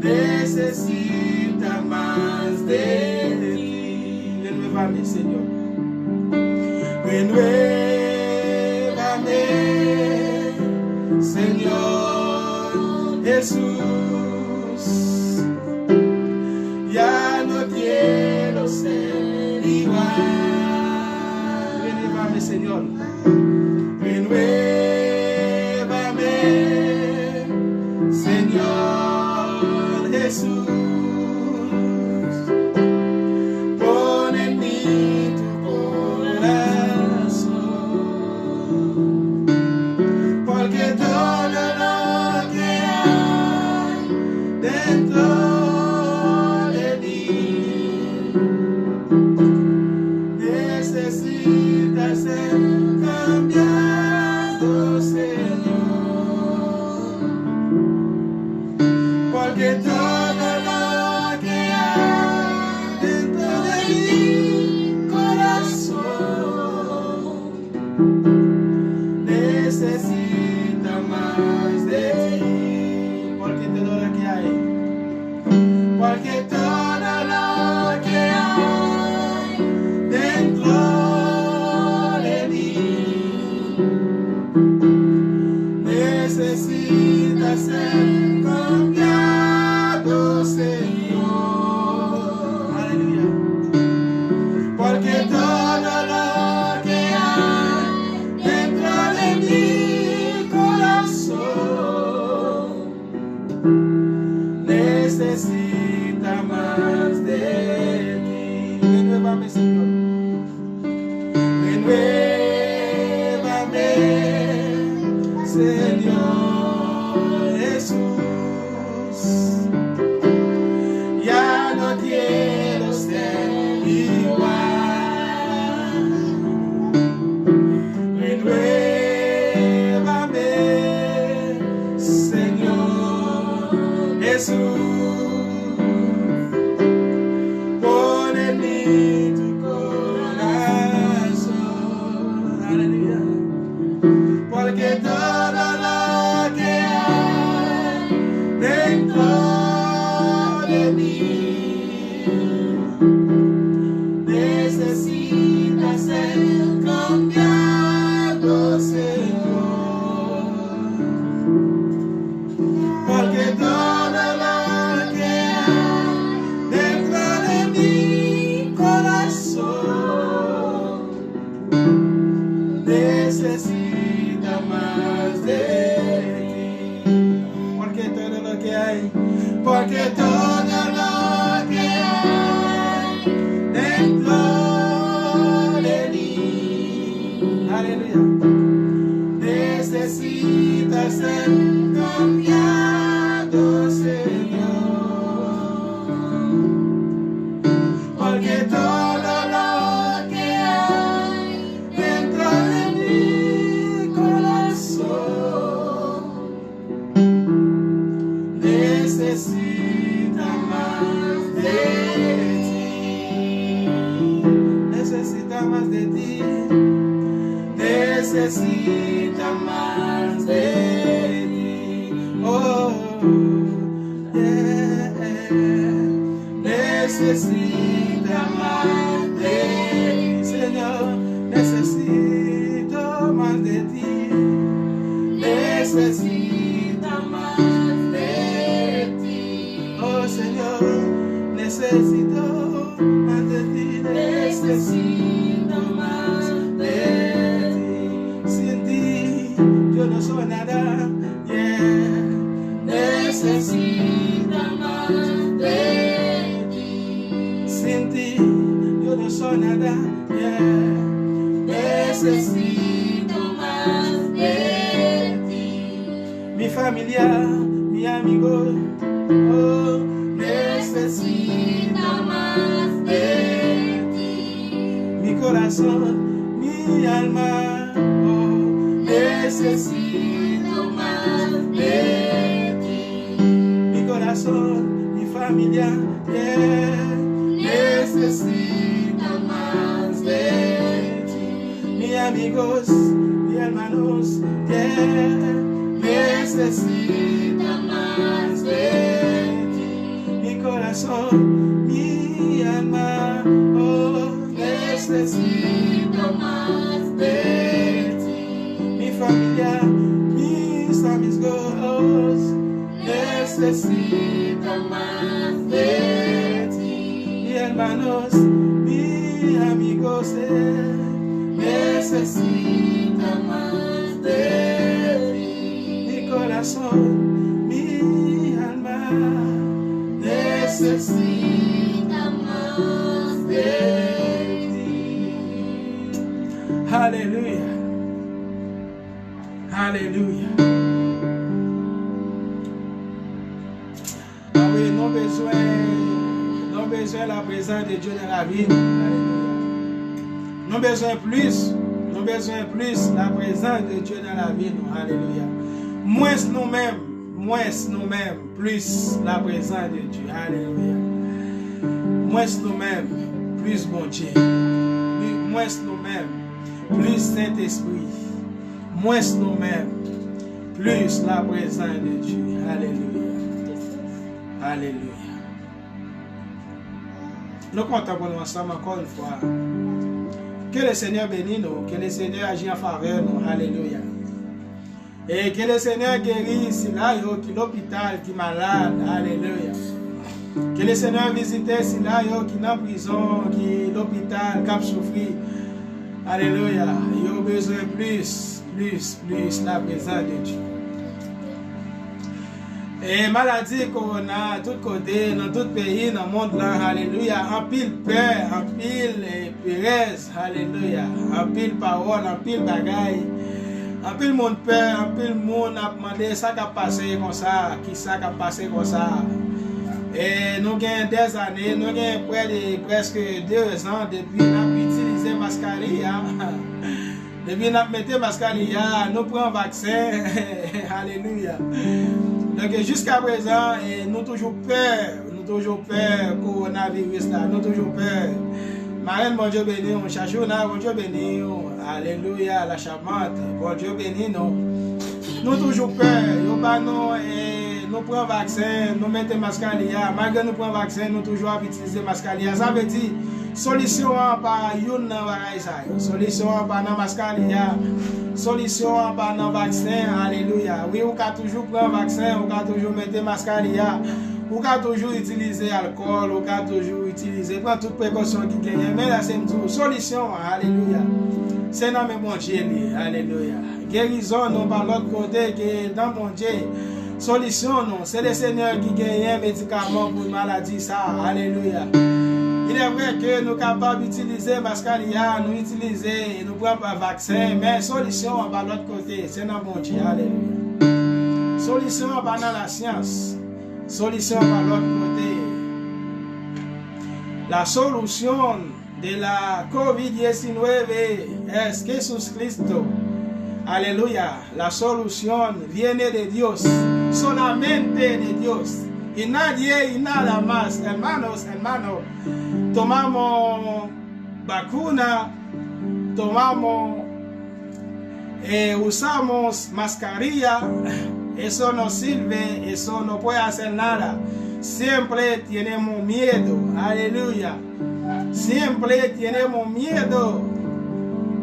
necesita más de ti. Renuévame, Señor. Renuévame, Señor Jesús. Ya no quiero ser igual. Renuévame, Señor. Renuévame, Señor Jesús. Pon en mí tu corazón, porque todo lo que hay dentro de mí necesita ser cambiado, Señor, porque todo lo que hay dentro de mi corazón necesita más de ti, porque todo lo que hay, porque todo lo que hay dentro de mí necesita ser cambiado, Señor. Aleluya. Porque todo lo que hay dentro de mi corazón necesita más de ti. Renuévame, Señor. Renuévame, Señor Jesús. Ya no quiero ser igual. Renuévame, Señor Jesús. Pon en mí tu corazón. Aleluya. Porque todo lo que hay dentro de mí necesita ser cambiado, Señor, porque todo lo que hay dentro de mi corazón necesita más de ti, porque todo lo que hay, porque todo lo que hay dentro de mí, aleluya, necesita ser cambiado, Señor, porque todo lo que hay dentro de mi corazón necesita más de ti, necesita más de ti, necesita más de ti, oh, yeah. Necesita más de ti, Señor, necesito más de ti, necesita más de ti, oh Señor, necesito más de ti, necesito más de ti, sin ti yo no soy nada, yeah. Necesita más de ti, sin ti yo no soy nada, yeah. Necesito más de ti, mi familia, mi amigo, oh, necesita más de ti. Mi corazón, mi alma, oh, necesito más de ti. Mi corazón, mi familia, yeah, necesita más de ti. Mis amigos, mis hermanos, yeah, necesita más de ti. Mi corazón, mi alma, oh, necesita más de ti. Mi familia, mis amigos, necesita más de ti. Mis hermanos, mis amigos, necesita más de ti. Mi corazón, mi alma, necesita más de ti. Aleluya. Aleluya. Ah oui, non besoin la présence de Dieu dans la vie. Alléluia. Non besoin plus la présence de Dieu dans la vie. Alléluia. Moins nous-mêmes, plus la présence de Dieu. Alléluia. Moins nous-mêmes, plus bon Dieu. Moins nous-mêmes, plus Saint-Esprit. Moins nous-mêmes, plus la présence de Dieu. Alléluia. Alléluia. Nous contemplons ensemble encore une fois. Que le Seigneur bénisse nous, que le Seigneur agisse en faveur nous. Alléluia. Et que le Seigneur guérisse là, qui l'hôpital, qui est malade. Alléluia. Que le Seigneur visite si là, qui est en prison, qui est l'hôpital, qui a souffert. Alléluia. Il a besoin plus la présence de Dieu. Et maladie corona, tout côté, dans tout pays, dans le monde là, alléluia, en pile peur, en pile pérez, alléluia, en pile parole, en pile bagaille, en pile monde peur, en pile monde a demandé ça qui a passé comme ça, qui ça qui a passé comme ça. Et nous avons des années, nous avons près de presque 2 ans depuis nous avons utilisé mascarilla. Depuis nous avons mis mascarilla, nous prenons vaccin, alléluia. Donc jusqu'à présent, nous toujours peur coronavirus là, nous toujours peur. Marraine, bon Dieu béni, on cherche bon Dieu béni, alléluia, la charmante, bon Dieu béni, nous toujours peur, nous prenons vaccin, nous mettons mascarilla, malgré nous prenons vaccin, nous toujours utiliser mascarilla. Ça veut dire, solution pas une solution pas dans mascarilla. Solution par un vaccin, alléluia. Oui, on peut toujours prendre vaccin, on peut toujours mettre mascarilla, on peut toujours utiliser alcool, on peut toujours utiliser, prendre toutes les précautions qui gagnent. Mais là, c'est une solution, alléluia. C'est dans mon Dieu, alléluia. Guérison, non, par l'autre côté, que dans mon Dieu. Solution, non, c'est le Seigneur qui gagne un médicament pour une maladie, ça, alléluia. Il est vrai que nous sommes capables d'utiliser mascarilla, nous utiliser, nous prenons pas vaccin, mais solution par l'autre côté, c'est dans mon Dieu, alléluia. Solution pas dans la science, solution par l'autre côté. La solution de la COVID-19 es Jesucristo. Aleluya. La solución viene de Dios, solamente de Dios. Y nadie y nada más, hermanos. Tomamos vacuna, usamos mascarilla, eso no sirve, eso no puede hacer nada. Siempre tenemos miedo, aleluya. Siempre tenemos miedo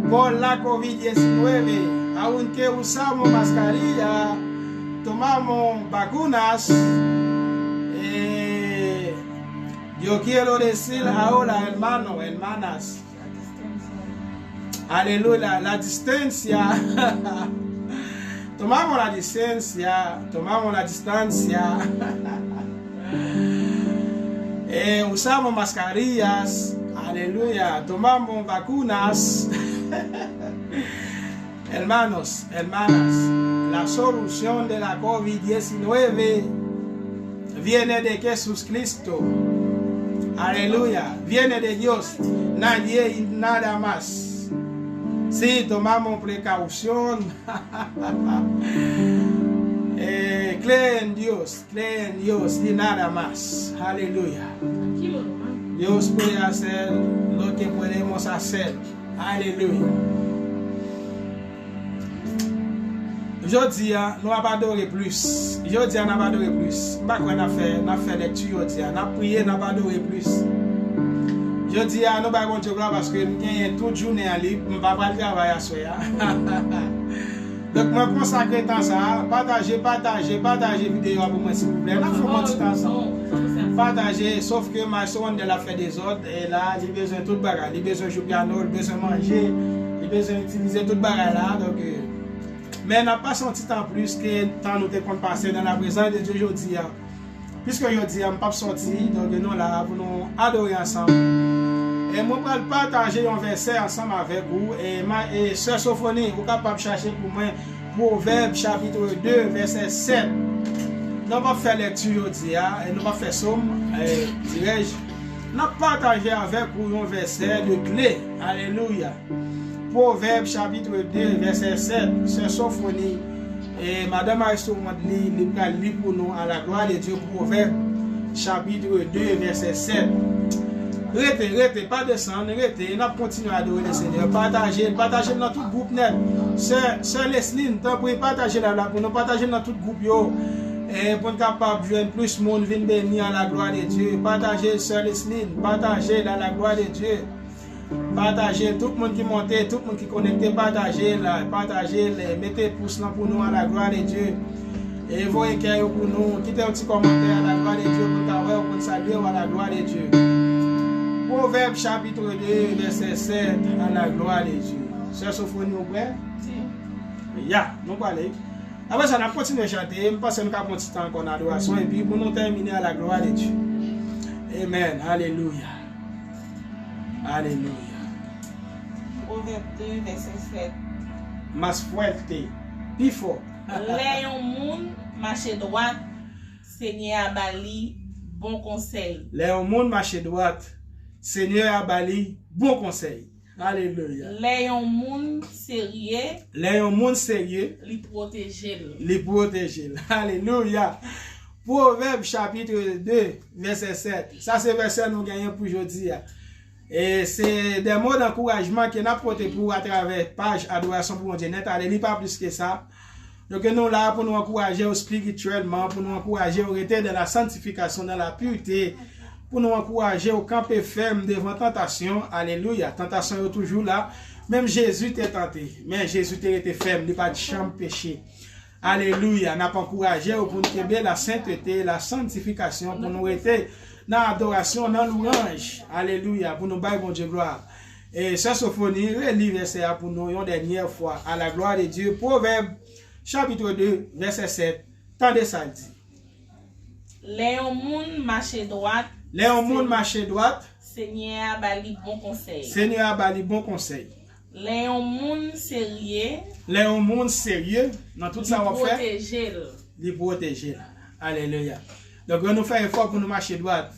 por la COVID-19, aunque usamos mascarilla, tomamos vacunas. Yo quiero decir ahora, hermanos, hermanas, aleluya, la distancia. Tomamos la distancia. Usamos mascarillas, aleluya, tomamos vacunas. Hermanos, hermanas, la solución de la COVID-19 viene de Jesucristo. Aleluya. Viene de Dios. Nadie y nada más. Si tomamos precaución, cree en Dios y nada más. Aleluya. Dios puede hacer lo que podemos hacer. Aleluya. Aujourd'hui, nous n'avons pas adoré plus. Aujourd'hui, nous n'avons pas adoré plus. Nous avons fait lecture aujourd'hui. Nous avons prié, nous n'avons pas adoré plus. Aujourd'hui, nous avons Dieu gloire parce que nous avons toute journée à libre. Nous ne pouvons pas travailler à soi. Donc, je consacre temps ça. Partagez vidéo pour moi, s'il vous plaît. Nous faisons un petit temps ça. Partager, sauf que ma soeur elle a fait des ordres. Et là, j'ai besoin de tout le bagage. J'ai besoin de jouer au piano, j'ai besoin de manger. J'ai besoin d'utiliser tout le bagage là. Donc, mais n'a pas senti tant plus que le temps nous devons passer dans la présence de Dieu aujourd'hui. Puisque aujourd'hui, je ne pas sorti, donc nous là pour nous adorer ensemble. Et moi, je vais partager un verset ensemble avec vous. Et Sœur Sophonie, vous êtes capable de chercher pour moi Proverbe chapitre 2, verset 7. Nous allons faire lecture aujourd'hui et nous allons faire somme, dirais-je. Nous allons partager avec vous un verset de clé. Alléluia. Proverbe chapitre 2, verset 7, Sœur Sophonie et Madame Aristo Mandli, lit pour nous à la gloire de Dieu. Proverbe chapitre 2, verset 7. Restez, pas descendre, restez, nous continuons à adorer le Seigneur. Partagez dans tout groupe net. Sœur Leslie, nous t'en prie, partagez là pour nous partager dans tout groupe. Et pour être capable de joindre plus de monde, venir bénir à la gloire de Dieu. Partagez, Sœur Leslie, partagez à la gloire de Dieu. Partagez, tout le monde qui monte, tout le monde qui est connecté, partagez, mettez pouce pour nous à la gloire de Dieu. Et voyez qu'il pour nous, quittez un petit commentaire à la gloire de Dieu pour saluer à la gloire de Dieu. Proverbe chapitre 2, verset 7, à la gloire de Dieu. Sœur Sophonie, vous prêt? Ya, nous parlons. Après ça, on a continué à chanter, parce que nous avons un petit temps qu'on a adoration, et puis pour nous terminer à la gloire de Dieu. Amen, alléluia. Alléluia. Proverbe 2, verset 7. Mas fuerte, plus fort. Léon moun marché droite, Seigneur Abali, bon conseil. Léon moun marché droite, Seigneur Abali, bon conseil. Alléluia. Léon moun sérieux. Léon moun sérieux. Li protéger. Li protéger. Alléluia. Proverbe chapitre 2, verset 7. Ça c'est verset nous gagnons pour aujourd'hui. Et c'est des mots d'encouragement que nous avons porté pour à travers page Adoration pour mon Dieu net. Allez, pas plus que ça. Donc nous là pour nous encourager spirituellement, pour nous encourager au rester dans la sanctification, dans la pureté, pour nous encourager au camper ferme devant tentation. Alléluia. Tentation est toujours là. Même Jésus t'est tenté, mais Jésus t'est été ferme, il n'a pas de champ péché. Alléluia. N'a pas encouragé pour nous trouver la sainteté, la sanctification, pour nous rester dans l'adoration, dans l'ouange. Alléluia. Pour nous bailler bon Dieu gloire. Et Sœur Sophonie, relis verset pour nous une dernière fois. À la gloire de Dieu. Proverbe chapitre 2, verset 7. Tendez ça dit. Léon moun marché droite. Léon moun marché droite. Seigneur Abali, bon conseil. Seigneur Abali, bon conseil. Léon moun sérieux. Léon moun sérieux. Dans tout ça, on fait. Protéger. Li protéger. Alléluia. Donc, on nous fait effort pour nous marcher droite.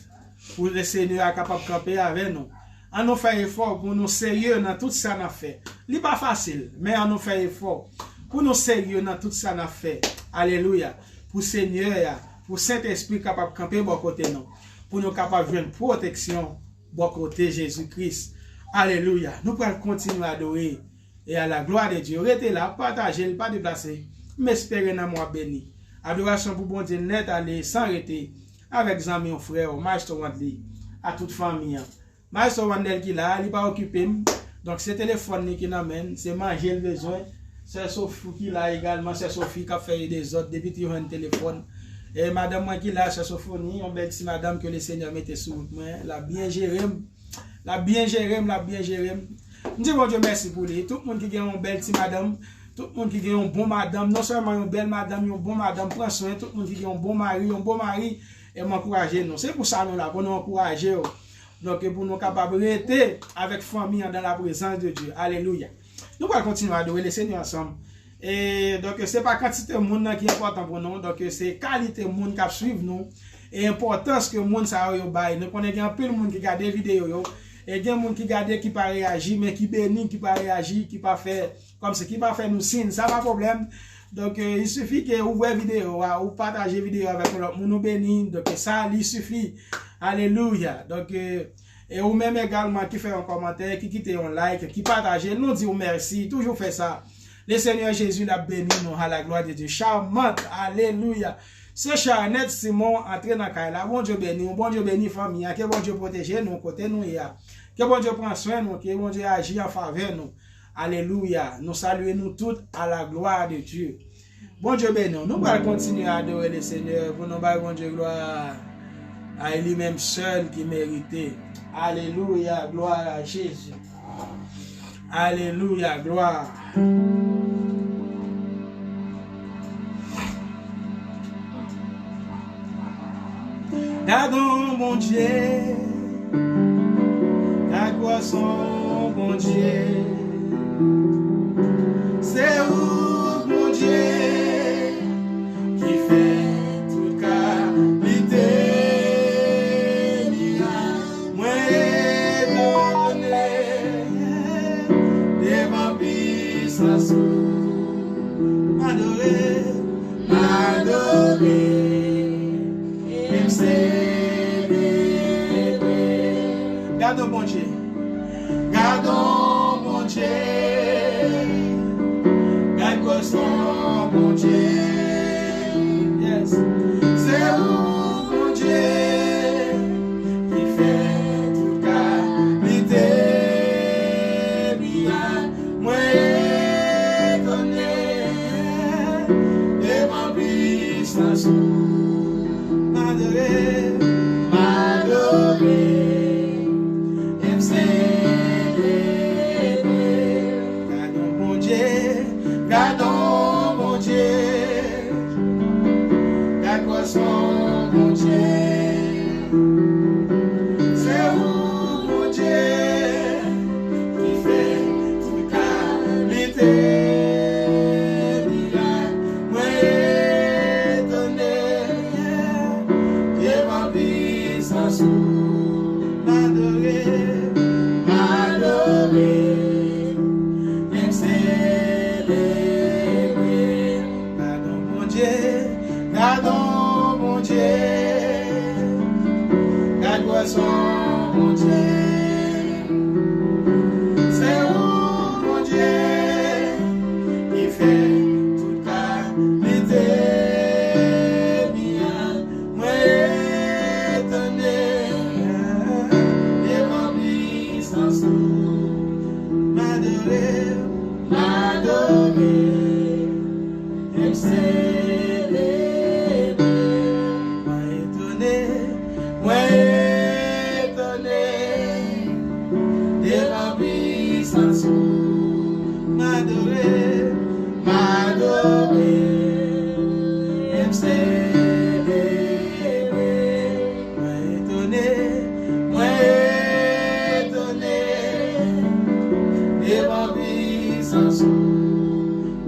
Pour le Seigneur est capable de camper avec nous. On nous fait effort pour nous sérieux dans tout ça qu'on a fait. Ce n'est pas facile, mais on nous fait effort pour nous sérieux dans tout ça qu'on a fait. Alléluia. Pour le Seigneur, pour Saint-Esprit capable de camper bon côté nous. Pour nous capable de jouer une protection bon côté Jésus-Christ. Alléluia. Nous pouvons continuer à adorer. Et à la gloire de Dieu. Restez là, partagez, pas déplacer. Mais espérez dans moi béni. Adoration pour bon Dieu net, aller sans arrêter. Avec amis, frères, Maestro Wandli, à toute famille. Maestro Wandel qui là, il n'est pas occupé. Donc c'est le téléphone qui n'amène, c'est manger le besoin. C'est Sophie qui là également, c'est Sophie qui a fait des autres depuis qu'il y a un téléphone. Et madame moi qui là, c'est Sophonie, on belle petite madame que le Seigneur mette sous moi, la bien gérée. La bien gérée. Je dis bon Dieu merci pour lui. Tout le monde qui a une belle petite madame, tout le monde qui a une bonne madame, non seulement une belle madame, une bonne madame, prend soin, tout le monde qui a un bon mari, et m'encourager nous. C'est pour ça nous là, pour nous encourager. Donc pour nous capables de rester avec famille dans la présence de Dieu. Alléluia. Nous allons continuer à adorer le Seigneur ensemble. Et donc c'est pas quantité de monde qui est important pour nous, donc c'est qualité de monde qui suivre nous. et importance que monde ça yo bail. Nous connaît un peu le monde qui regarde vidéo yo et il y a monde qui regarde qui pas réagir mais qui béni qui pas réagir qui pas faire comme ça qui pas faire nous signe, ça pas problème. Donc il suffit que vous voyez vidéo ou partager vidéo avec l'autre monde béni, donc ça il suffit. Alléluia. Donc et ou même également qui fait un commentaire, qui quitte un like, qui partage, nous dit merci, toujours fait ça. Le Seigneur Jésus l'a béni, nous à la gloire de Dieu. Charmante, alléluia. C'est Charnette Simon entré dans la là. Bon Dieu béni, bon Dieu béni famille, que bon Dieu protège nous côté nous ya. Que bon Dieu prend soin nous, que bon Dieu agit en faveur nous. Alléluia. Nous saluons nous toutes à la gloire de Dieu. Bon Dieu béni, nous allons continuer à adorer le Seigneur pour nous bon Dieu gloire à lui-même seul qui méritait. Alléluia, gloire à Jésus. Alléluia, gloire. Gardons mon Dieu, garde son bon Dieu. C'est où mon Dieu qui fait toute qualité. Moi donné devant puissance, m'adorer, m'adorer. Gardons mon Dieu, gardons mon Dieu, garde son bon Dieu. Yes, c'est où mon Dieu qui fait toute qualité. Moi donné devant puissance. M'adorer, m'adorer, gardons mon Dieu, gardons mon Dieu, garde son mon Dieu. C'est où mon Dieu qui fait toute qualité. M'adorer, m'adorer, même célébrer. Gardons mon Dieu, gardons mon Dieu, garde son mon Dieu. C'est où mon Dieu qui fait toute qualité. M'adorer, m'adorer, et célébrer. Moi étonné, devant puissance. M'adorer, m'adorer, et célébrer. Moi étonné, devant puissance,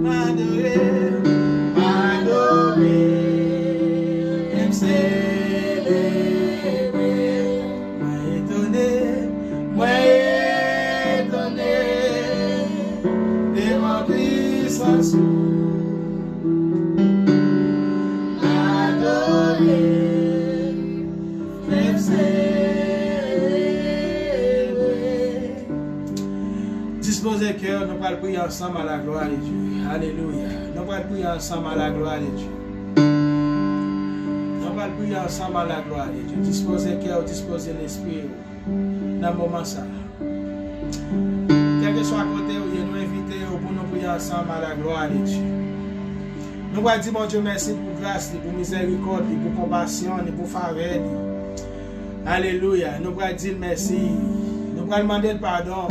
m'adorer, m'adorer, et célébrer. Moi étonné, devant puissance, m'adorer, et célébrer. Disposez cœur, nous allons prier ensemble à la gloire de Dieu. Alléluia. Nous allons prier ensemble à la gloire de Dieu. Nous allons prier ensemble à la gloire de Dieu. Disposez cœur, disposez l'esprit. Dans le moment ça. Quel que soit à côté, nous invitons pour nous prier ensemble à la gloire de Dieu. Nous allons dire, mon Dieu, merci pour grâce, pour miséricorde, pour compassion, pour faveur. Alléluia. Nous allons dire merci. Nous allons demander pardon.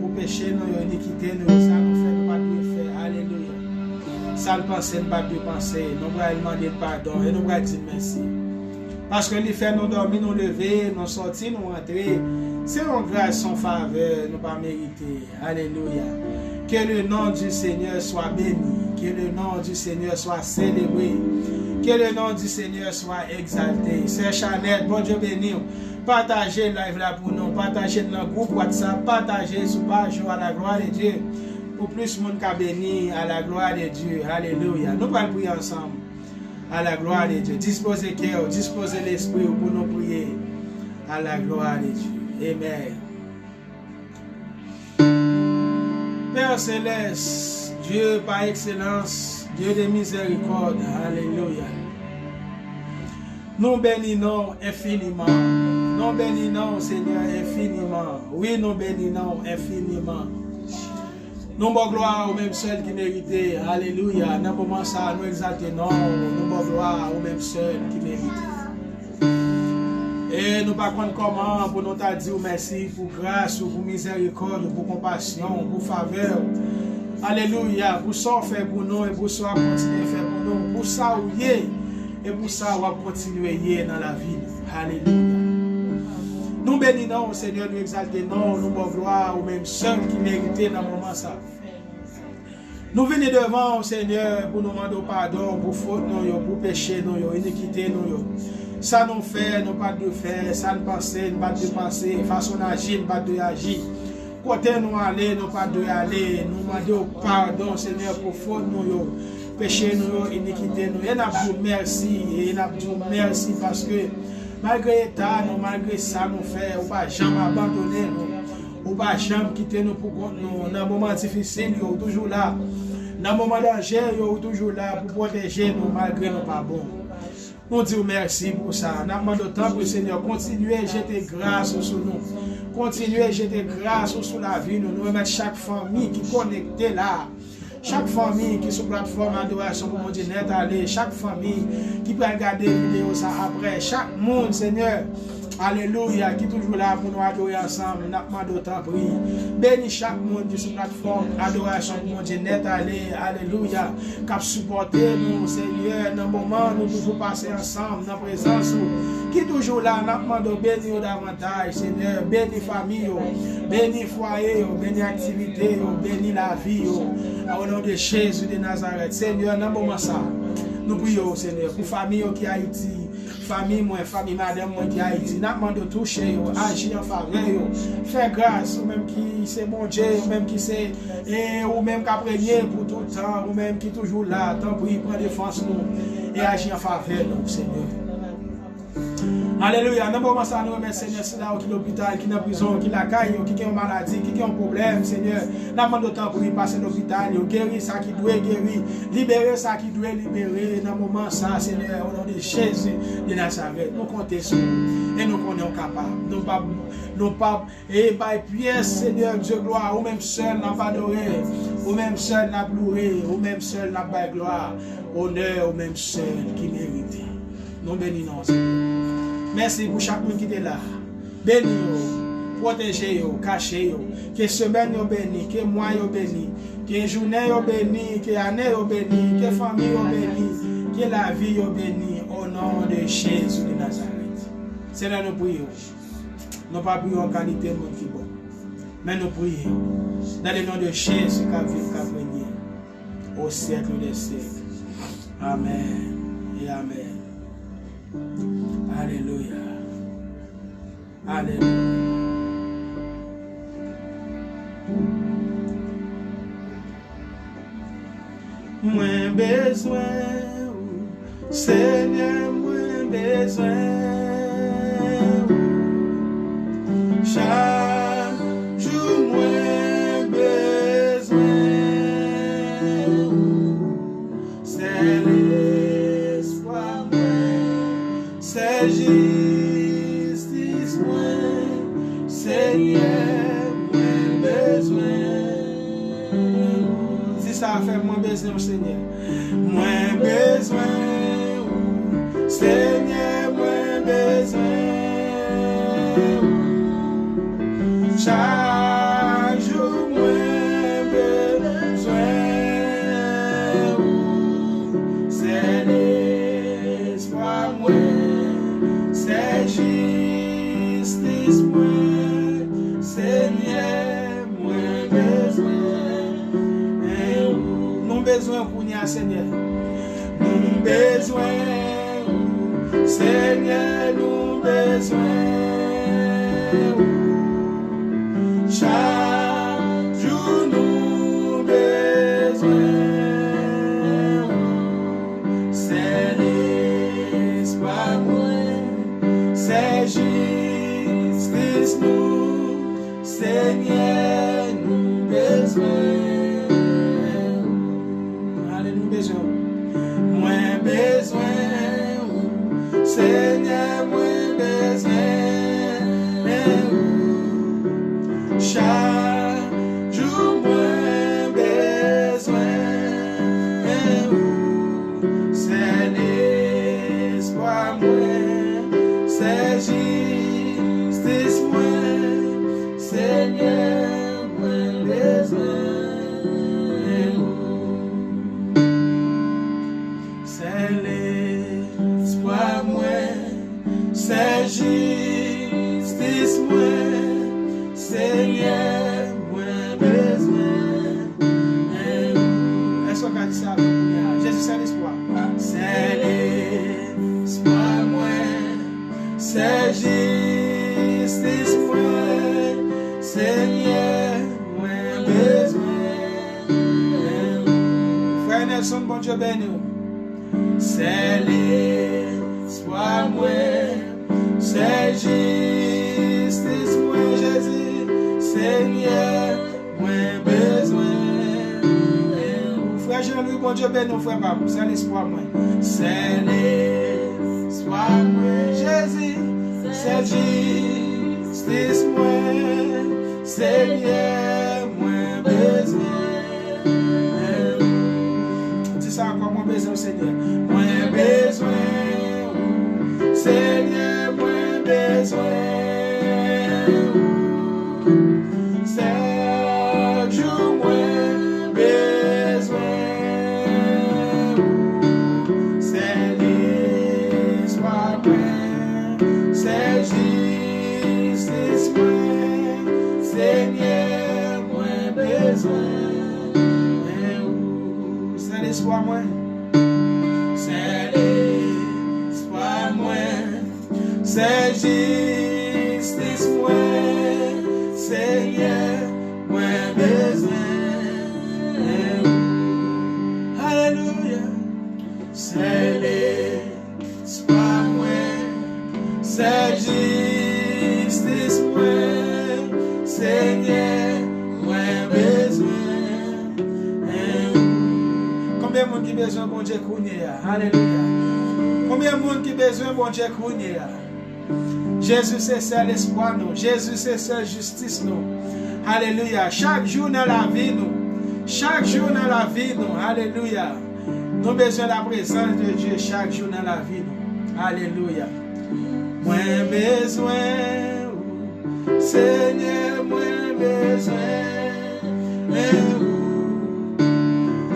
Pour péché, nous, iniquité, nous, ça nous fait, nous pas de faire. Alléluia. Ça nous pense, nous pas de penser. Nous allons demander pardon et nous allons dire merci. Parce que les fait nous dormir, nous lever, nous sortir, nous rentrer. C'est une grâce, son faveur, nous pas mériter. Alléluia. Que le nom du Seigneur soit béni. Que le nom du Seigneur soit célébré. Que le nom du Seigneur soit exalté. Sœur Chanel, bon Dieu béni. Partagez le live là pour nous. Partagez dans le groupe WhatsApp. Partagez sur page à la gloire de Dieu. Pour plus de monde qui béni à la gloire de Dieu. Alléluia. Nous allons prier ensemble. À la gloire de Dieu. Disposez cœur, disposez l'esprit pour nous prier. À la gloire de Dieu. Amen. Père céleste, Dieu par excellence, Dieu de miséricorde, alléluia. Nous bénissons infiniment. Nous bénissons, Seigneur, infiniment. Oui, nous bénissons infiniment. Nous bon gloire au même seul qui méritait. Alléluia. Dans le moment ça, nous exaltons. Nous bon gloire au même seul qui méritait. Et nous ne pas comprendre comment pour nous dire merci pour grâce, pour miséricorde, pour compassion, pour faveur. Alléluia. Pour ça fait pour nous et pour ça continuer à faire pour nous. Pour ça ou et pour ça on va continuer dans la vie. Alléluia. Nous bénissons, Seigneur, nous exaltons, nous bon gloire au même seul qui méritait dans le moment ça. Nous venons devant, Seigneur, pour nous demander pardon pour faute, pour péché, pour iniquité. Ça nous fait, nous pas de faire, ça nous pense, nous pas de penser, façon d'agir, nous pas de agir. Côté nous aller, nous pas de aller, nous demandons pardon, Seigneur, pour faute, nous, péché, nous, iniquité. Et nous avons merci, et nous avons merci parce que malgré ça, malgré ça, nous faisons, on ne va jamais abandonner nous, on ne va jamais quitter nous pour nous. Dans un moment difficile, nous sommes toujours là. Dans un moment de danger, nous sommes toujours là pour protéger nous malgré nous pas bon. Nous disons merci pour ça. Nous demandons temps pour le Seigneur. Continuez à jeter grâce sur nous. Continuez à jeter grâce sur la vie. Nous remettons chaque famille qui est connectée là. Chaque famille qui est sur la plateforme d'adoration pour mon Dieu net aller. Chaque famille qui peut regarder la vidéo ça après. Chaque monde, Seigneur. Alléluia, qui est toujours là pour nous adorer ensemble. Nous demandons d'autant prier. Bénis chaque monde qui est sur la plateforme d'adoration pour mon Dieu net aller. Alléluia. Qui a supporté nous, Seigneur. Dans le moment nous toujours passer ensemble, dans la présence. Qui est toujours là, nous demandons bénir davantage, Seigneur. Bénis famille, bénis foyer, bénis activité, bénis la vie. Au nom de Jésus de Nazareth. Seigneur, dans le moment ça, nous prions, Seigneur, pour famille qui est Haïti. Famille, moi, famille, madame, moi qui a Haïti, n'a pas de toucher, agir en faveur, faire grâce, ou même qui c'est mon Dieu, ou même qui c'est, ou même qui a prégné pour tout le temps, ou même qui est toujours là, tant pour y prendre défense nous, et agir en faveur nous, Seigneur. Alléluia. Dans le moment ça, nous remercions Seigneur, c'est là qui est l'hôpital, qui est en prison, qui est la caille, qui est en maladie, qui est en problème, Seigneur. Nous demandons temps pour y passer l'hôpital, guérir ça qui doit guérir, libérer ça qui doit libérer. Dans le moment ça, Seigneur, au nom de Jésus de Nazareth, nous comptons sur nous et nous connaissons capables. Nous pas, et par pièce, Seigneur Dieu gloire, ou même seul n'a pas adoré, ou même seul n'a pleuré, ou même seul n'a pas gloire, honneur, ou même seul qui mérite. Nous bénissons, Seigneur. Merci pour chaque monde qui est là. Bénis-vous, protégez-vous, cachez-vous. Que semaine vous béni, que mois vous béni, que journée vous béni, que année vous béni, que famille vous béni, que la vie vous béni au nom de Jésus de Nazareth. C'est là nous prions. Nous pas prions en qualité de monde qui est bon. Mais nous prions dans le nom de Jésus qui a vécu au siècle des siècles. Amen et amen. Alléluia. Alléluia. Moins besoin, Seigneur, moins besoin. Chaque jour, moins besoin. C'est l'espoir, c'est justice, Seigneur, moins besoin. Si ça fait moins besoin, Seigneur, moins besoin, Seigneur, moins besoin. Chaque jour, moins besoin. C'est l'espoir, c'est justice, Seigneur, moins besoin. Nous besoin pour nous, Seigneur. Nous besoin, Seigneur, nous besoin. Chaque jour nous besoin. C'est l'espoir, c'est justice nous, Seigneur, nous besoin. Allez, nous besoin. Moins besoin, Seigneur, moins besoin. Chaque jour, moins besoin. C'est l'espoir, moins, c'est justice, moins, Seigneur, moins besoin. C'est l'espoir, moins, c'est justice, moins, Seigneur, moins besoin. Est-ce qu'on a dit ça? Jésus, c'est l'espoir. C'est l'espoir, moins, c'est justice, moins, Seigneur, moins besoin. Frère Nelson, bon Dieu béni. C'est l'espoir, moins, c'est justice, moins, Jésus, Seigneur, moins besoin. Frère Jean-Louis, bon Dieu béni, frère Babou, c'est l'espoir, moins. C'est l'espoir, moins, Jésus, c'est justice, moins, Seigneur, moins besoin. Dis ça encore, moins besoin, Seigneur. Moins besoin, Seigneur, moins besoin. Chaque jour, moins besoin. C'est l'espoir, moins, c'est justice, moins, Seigneur, moins besoin. C'est l'espoir, moins. C'est l'espoir, moins, c'est justice, moins, Seigneur, moins besoin. Alléluia. C'est l'espoir, moins, c'est justice, moins, Seigneur, moins besoin. Combien de monde qui besoin bon Dieu connaît? Alléluia. Combien de monde qui besoin bon Dieu connaît? Jésus c'est seul espoir nous. Jésus c'est seule justice nous. Alléluia. Chaque jour dans la vie nous. Chaque jour dans la vie nous. Alléluia. Nous avons besoin de la présence de Dieu chaque jour dans la vie nous. Alléluia. Moins besoin, Seigneur, moins besoin.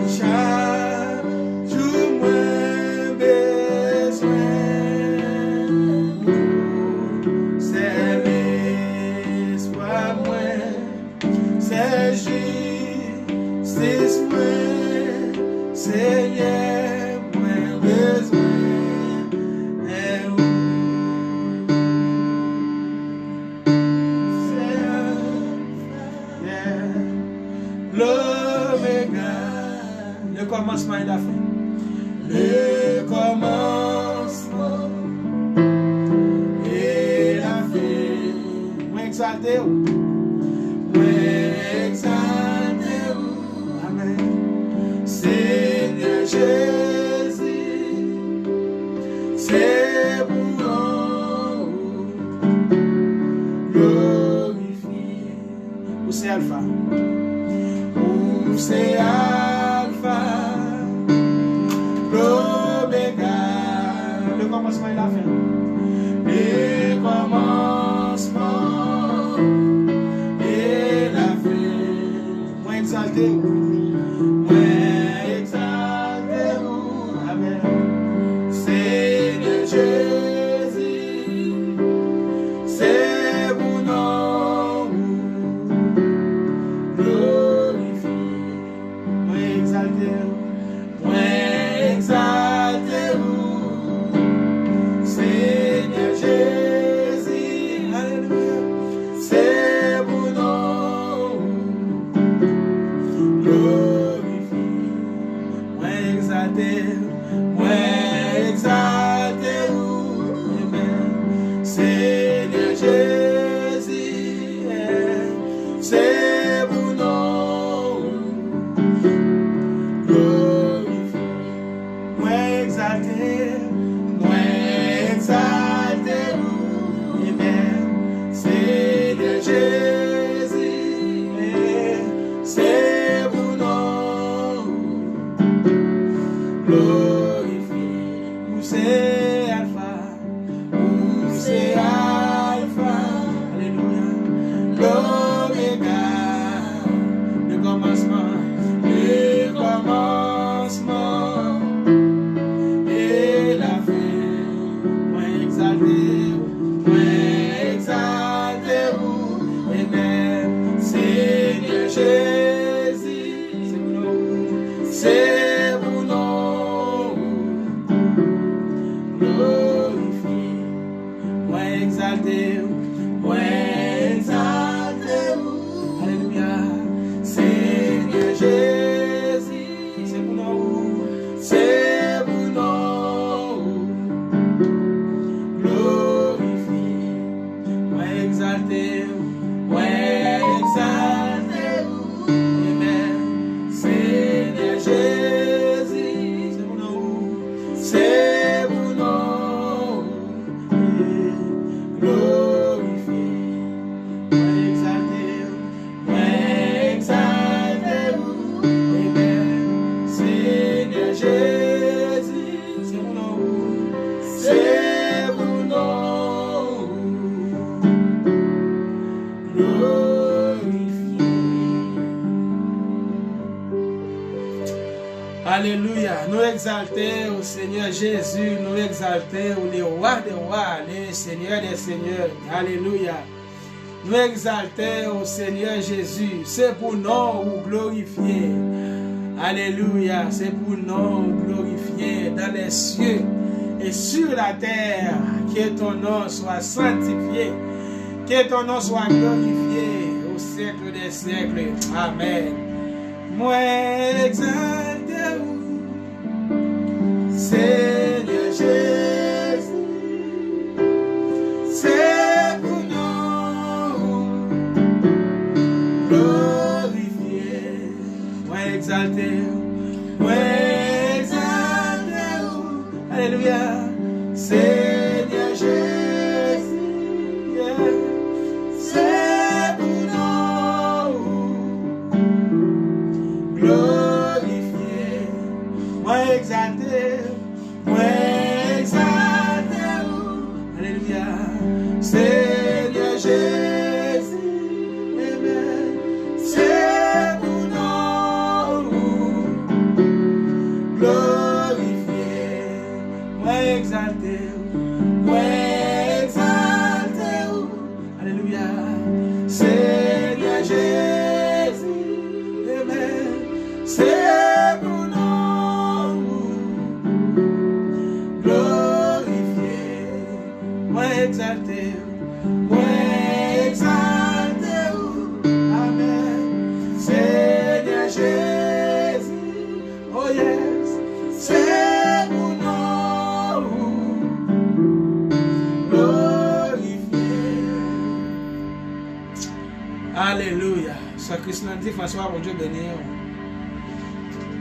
Chaque jour moins besoin. C'est l'espoir moins, c'est justice moins, Seigneur, moins besoin. L'Oméga, le commencement et la fin. Le commencement et la fin. Moi exalté. Amen. Seigneur Jésus, c'est pour nous glorifié. Où c'est Alpha? C'est Alpha, l'Oméga, le commencement et la fin. Le commencement et la fin. Moi exalté, Amen. Seigneur Jésus, c'est pour nous glorifié. Exalté, Seigneur Jésus, c'est pour nous. Glorifié, moi exalté, Amen. Seigneur Jésus, c'est pour nous. Glorifié, où c'est Alpha, alléluia, l'Oméga, le commencement et la fin. Moi exalté, Amen. Seigneur Jésus, c'est pour nous. Glorifié, moi exalté, alléluia. Seigneur Jésus, c'est pour nous, glorifié, moi exalté, Amen. Seigneur Jésus, c'est pour nous, glorifié, moi exalté, Amen. Seigneur Jésus, c'est pour nous, glorifié. Alléluia, nous exalter au Seigneur Jésus, nous exalter au roi des rois, le Seigneur des seigneurs. Alléluia. Nous exalter au Seigneur Jésus, c'est pour nous glorifier. Alléluia, c'est pour nous glorifier dans les cieux et sur la terre. Que ton nom soit sanctifié, que ton nom soit glorifié au siècle des siècles. Amen. Moi exalté, Seigneur Jésus, c'est pour nous glorifié. Moi exalté, alléluia. Seigneur Jésus, c'est pour nous glorifié. Moi exalté, alléluia. Seigneur Jésus, Amen. C'est pour nous glorifié. Moi exalté, alléluia. Seigneur Jésus, Amen. C'est pour nous glorifié. Moi exalté, Amen. Seigneur Jésus, oh yes, c'est pour nous glorifié. Alléluia. Sœur Christine dit, François, bon Dieu béni.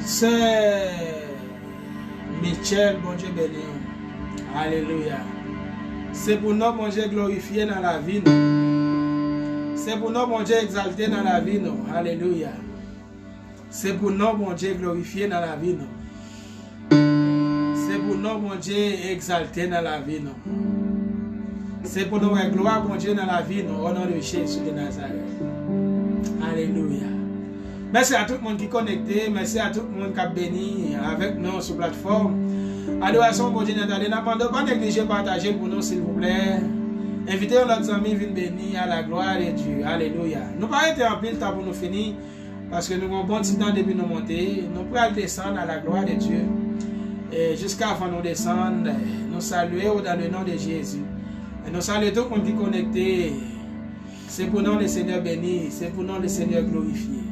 Sœur Michel, bon Dieu béni. Alléluia. C'est pour nous, mon Dieu, glorifié dans la vie. C'est pour nous, mon Dieu, exalté dans la vie. Alléluia. C'est pour nous, mon Dieu, glorifié dans la vie. C'est pour nous, mon Dieu, exalté dans la vie. C'est pour nous, gloire, mon Dieu, dans la vie. Au nom de Jésus de Nazareth. Alléluia. Merci à tout le monde qui est connecté. Merci à tout le monde qui a béni avec nous sur la plateforme. Adoration, mon Dieu, Nathalie. N'abandonnez pas négliger, partager pour nous, s'il vous plaît. Invitez nos amis, viennent bénir à la gloire de Dieu. Alléluia. Nous ne pouvons pas être en pile temps pour nous finir. Parce que nous avons un bon petit temps depuis nous monter. Nous pouvons descendre à la gloire de Dieu. Et jusqu'à avant nous descendre, nous saluons dans le nom de Jésus. Et nous saluons tout le monde qui est connecté. C'est pour nous le Seigneur béni. C'est pour nous le Seigneur glorifié.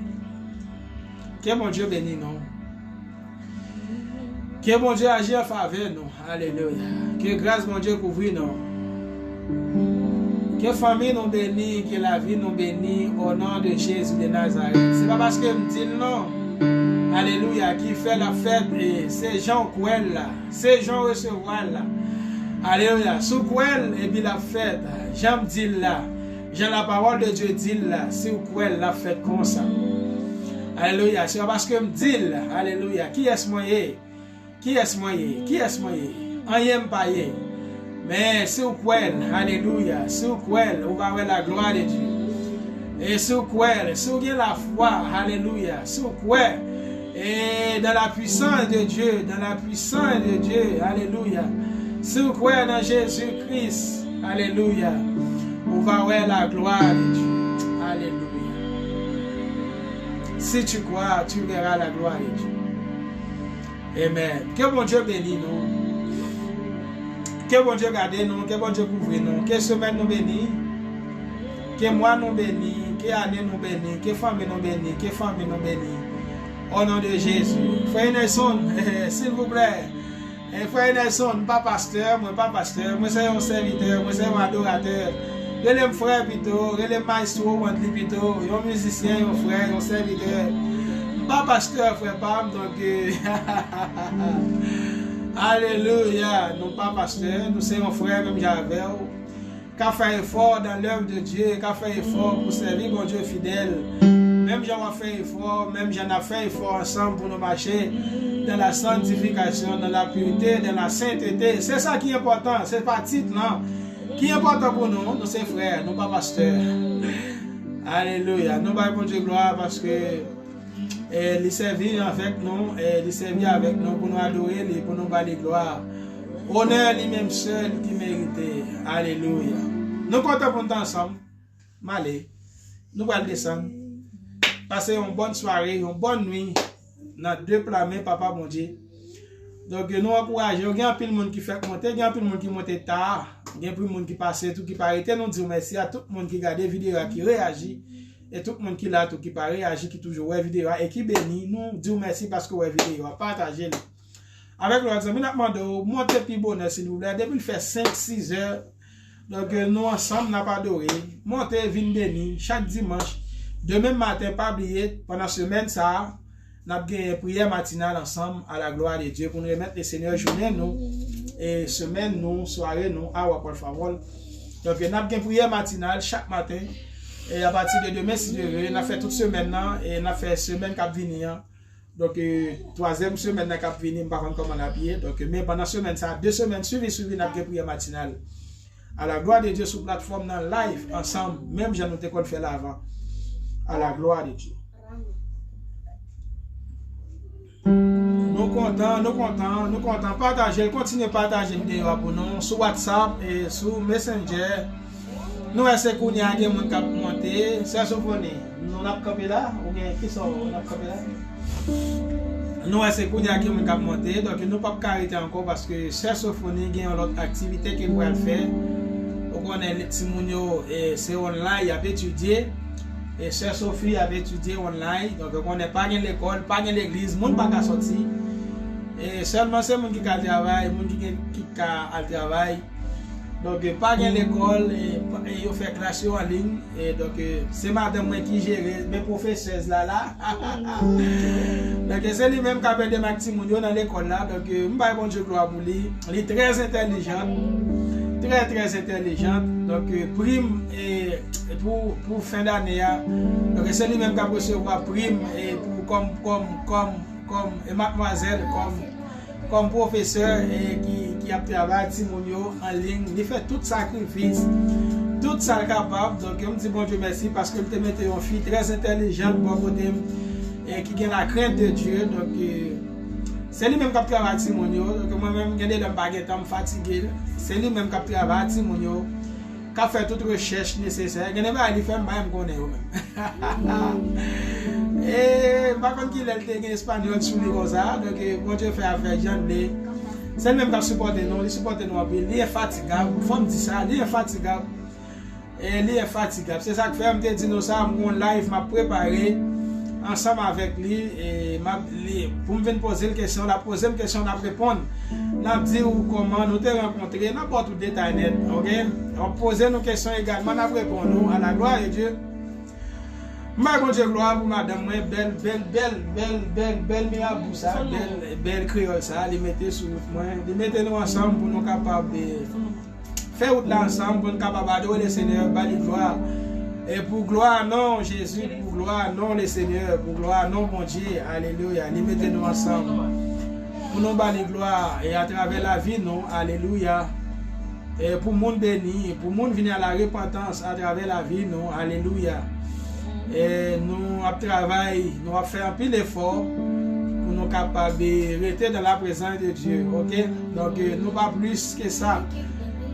Que mon Dieu bénisse nous. Que mon Dieu agisse en faveur de nous. Alléluia. Que grâce mon Dieu couvre nous. Que famille nous bénit, que la vie nous bénit au nom de Jésus de Nazareth. C'est pas parce que je me dis non. Alléluia, qui fait la fête et c'est Jean Kouel là. C'est Jean recevoir là. Alléluia. Sous Kouel et puis la fête. Jean me dit là. Jean la parole de Dieu dit là. C'est Kouel la fête comme ça. Alléluia. C'est parce que je me dis là. Alléluia. Qui est-ce moyen? Qui est-ce moyen? Qui est-ce moyen? On y aime pas y. Mais c'est Kouel. Alléluia. C'est Kouel. On va voir la gloire de Dieu. Et c'est Kouel. C'est la foi. Alléluia. C'est Kouel. Et dans la puissance de Dieu, dans la puissance de Dieu, alléluia. Si vous croyez dans Jésus-Christ, alléluia, on va voir la gloire de Dieu, alléluia. Si tu crois, tu verras la gloire de Dieu. Amen. Que bon Dieu bénisse nous. Que bon Dieu garde nous, que bon Dieu couvre nous, que semaine nous bénisse, que mois nous bénisse, que année nous bénisse, que famille nous bénisse, que famille nous bénisse. Au nom de Jésus. Frère Nelson, s'il vous plaît. Frère Nelson, pas pasteur, moi c'est un serviteur, moi c'est un adorateur. Relève frère plutôt, relève maestro, plutôt, un musicien, un frère, un serviteur. Pas pasteur, frère Pam, donc alléluia, non pas pasteur, nous sommes un frère, même j'avais, qui a fait effort dans l'œuvre de Dieu, qui a fait effort pour servir mon Dieu fidèle. Même j'en ai fait effort, même j'en ai fait effort ensemble pour nous marcher dans la sanctification, dans la pureté, dans la sainteté. C'est ça qui est important, c'est pas titre, non. Qui est important pour nous, nous sommes frères, nous pas pasteurs. Alléluia. Nous avons Dieu gloire parce que il servir avec nous, il servir avec nous pour nous adorer, pour nous battre gloire. Honneur lui-même seul qui mérite. Alléluia. Nous comptons pour nous ensemble. Malé. Nous allons descendre. Passer une bonne soirée, une bonne nuit dans deux planètes, papa bon Dieu. Donc nous encourageons, il y a un peu de monde qui fait monter, il y a un peu de monde qui monte tard, il y a un peu de monde qui passe, tout qui paraît. Nous disons merci à tout le monde qui regarde les vidéos, qui réagit, et tout le monde qui là, tout qui paraît, réagit, qui toujours voit vidéo et qui bénit. Nous disons merci parce que vous voyez vidéo, partagez. Avec nos amis, nous demandons montez plus bonheur s'il vous plaît. Depuis il fait 5-6 heures, donc nous ensemble n'a pas adoré. Montez, vin béni chaque dimanche. Demain matin, pas oublier, pendant la semaine, ça, nous avons une prière matinale ensemble à la gloire de Dieu pour nous remettre le Seigneur journée, nous, et semaine, nous, soirée, nous, à por favor. Donc, nous avons une prière matinale chaque matin, et à partir de demain, si Dieu veut, nous avons fait toute semaine, et nous avons fait semaine qui a venir. Donc, troisième semaine qui a venir, je ne sais pas comment on a habillé. Donc, mais pendant la semaine, ça, 2 semaines suivies, nous avons une prière matinale. À la gloire de Dieu sur la plateforme, dans live, ensemble, même j'ai noté qu'on fait là avant. À la gloire de Dieu. Nous comptons, partagez, continuez à partager les vidéos pour nous sur WhatsApp et sur Messenger. Nous essayons qu'on y a des gens qui ont monté, c'est Sophonie. Nous avons campé là, ou bien qui sont, on a campé là. Nous essayons qu'on y a des gens qui ont monté, donc nous ne pouvons pas arrêter encore parce que c'est Sophonie qui a une autre activité qu'il va faire. On est les Timonio et c'est online, il a étudié. Et Sœur Sophie avait étudié online, donc on n'est pas dans l'école, pas dans l'église, monde pas qu'à sortir. Et seulement c'est monde qui a travail, monde qui a travail. Donc pas dans l'école et on fait classe en ligne et donc c'est madame moi qui gère mes professeurs là. Donc c'est lui même qui a perdu ma petite monde dans l'école là, donc m'pa bon Dieu gloire pour lui. Il est très intelligent. Très intelligente, donc prime et pour fin d'année, donc c'est lui-même qui a recevoir prime et pour comme mademoiselle comme professeur et qui a travaillé Timonio en ligne, il fait tout sacrifice, tout ça capable, donc je me dis bon Dieu merci parce que te mette une fille très intelligente bon côté et qui a la crainte de Dieu, donc c'est lui-même qui a travaillé Timonio, donc moi-même j'ai des baguettes à me fatiguer. C'est lui-même qui a travaillé Timonio, qui a fait toute recherche nécessaire. Il n'y a pas de faire même qu'on est même. Et par contre, il a été espagnol sous les rosas, donc bon Dieu fait affaire, Jean Blé. C'est lui-même qui a supporté nous, il supporte nous un peu. Il est fatigable, il faut me dire ça, il est fatigable. Et il est fatigable. C'est ça que fait, je me dis ça, mon live m'a préparé. ensemble avec lui et pour me venir poser une question, la poser une question, la répondre. N'a dit comment nous t'ai rencontré, n'importe tout détail net, ok? On posait nos questions également, n'a répondu à la gloire de Dieu. Ma Dieu gloire pour madame, belle mirabou ça, belle créole ça, les mettez sur moi, les mettez nous ensemble pour nous capables faire route là ensemble pour nous capables d'adorer le Seigneur, bali gloire. Et pour gloire non Jésus, pour gloire non le Seigneur, pour gloire non mon Dieu, alléluia, les mettez nous ensemble. Pour nous bali gloire et à travers la vie non, alléluia. Et pour monde béni, pour monde venir à la repentance à travers la vie non, alléluia. Et nous avons travaillé, nous avons fait un peu d'effort pour nous capables de rester dans la présence de Dieu. Ok? Donc, nous pas plus que ça.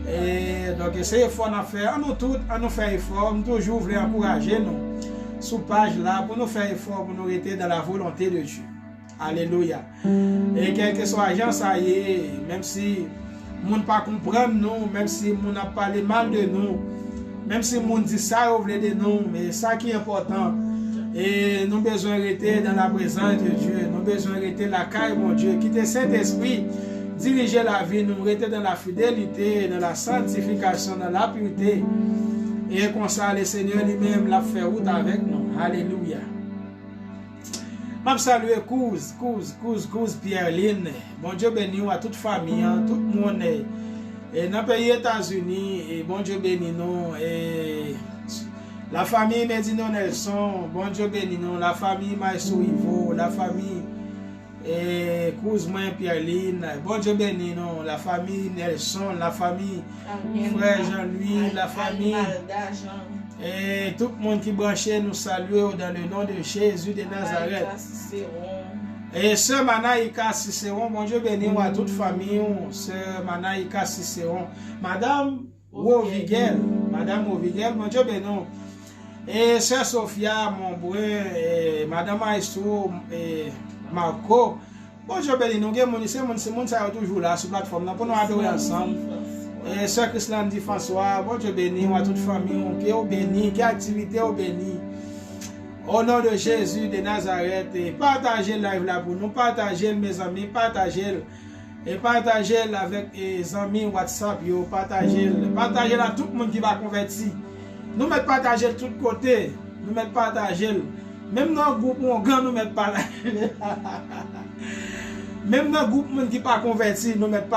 Et donc, c'est effort à faire. À nous tous, à nous faire effort. Nous toujours voulons encourager nous sous page là pour nous faire effort pour nous rester dans la volonté de Dieu. Alléluia. Et quel que soit l'agent, ça y est, même si nous ne pas comprendre nous, même si nous n'a parlé mal de nous. Même si moun dit ça, vous voulez de nous, mais ça qui est important. Et nous avons besoin de rester dans la présence de Dieu. Nous avons besoin de rester la caille, mon Dieu. Quitter Saint-Esprit, diriger la vie, nous rester dans la fidélité, dans la sanctification, dans la pureté. Et comme ça, le Seigneur lui-même l'a fait route avec nous. Alléluia. Je salue Couz Pierre-Line. Bon Dieu béni à toute famille, tout le monde. Et dans le pays États-Unis, et bon Dieu béni nous, et la famille Medino Nelson, bon Dieu béni nous, la famille Maïsou Ivo, la famille Kouzman Pierre-Line, bon Dieu béni nous, la famille Nelson, la famille Frère Jean-Louis, la famille, et tout le monde qui branchait nous salue dans le nom de Jésus de Nazareth. Et sœur Manaïka Cicéron, bon Dieu béni à toute famille, sœur Manaïka Cicéron, Madame Wovigel, bon Dieu béni. Et sœur Sophia, mon brun, et Madame Aïsou, et Marco, bon Dieu béni, nous sommes toujours là sur la plateforme pour nous adorer ensemble. Et sœur Christine François, bon Dieu béni à toute famille, qui est béni, qui activité est béni. Au nom de Jésus de Nazareth, partagez le live là pour nous, partagez mes amis, partagez avec les amis WhatsApp, partagez à tout le monde qui va convertir. Nous mettons partager de tous côtés, nous mettons partager. Même dans le groupe, nous mettons partager. Même dans le groupe qui ne pas converti, nous mettons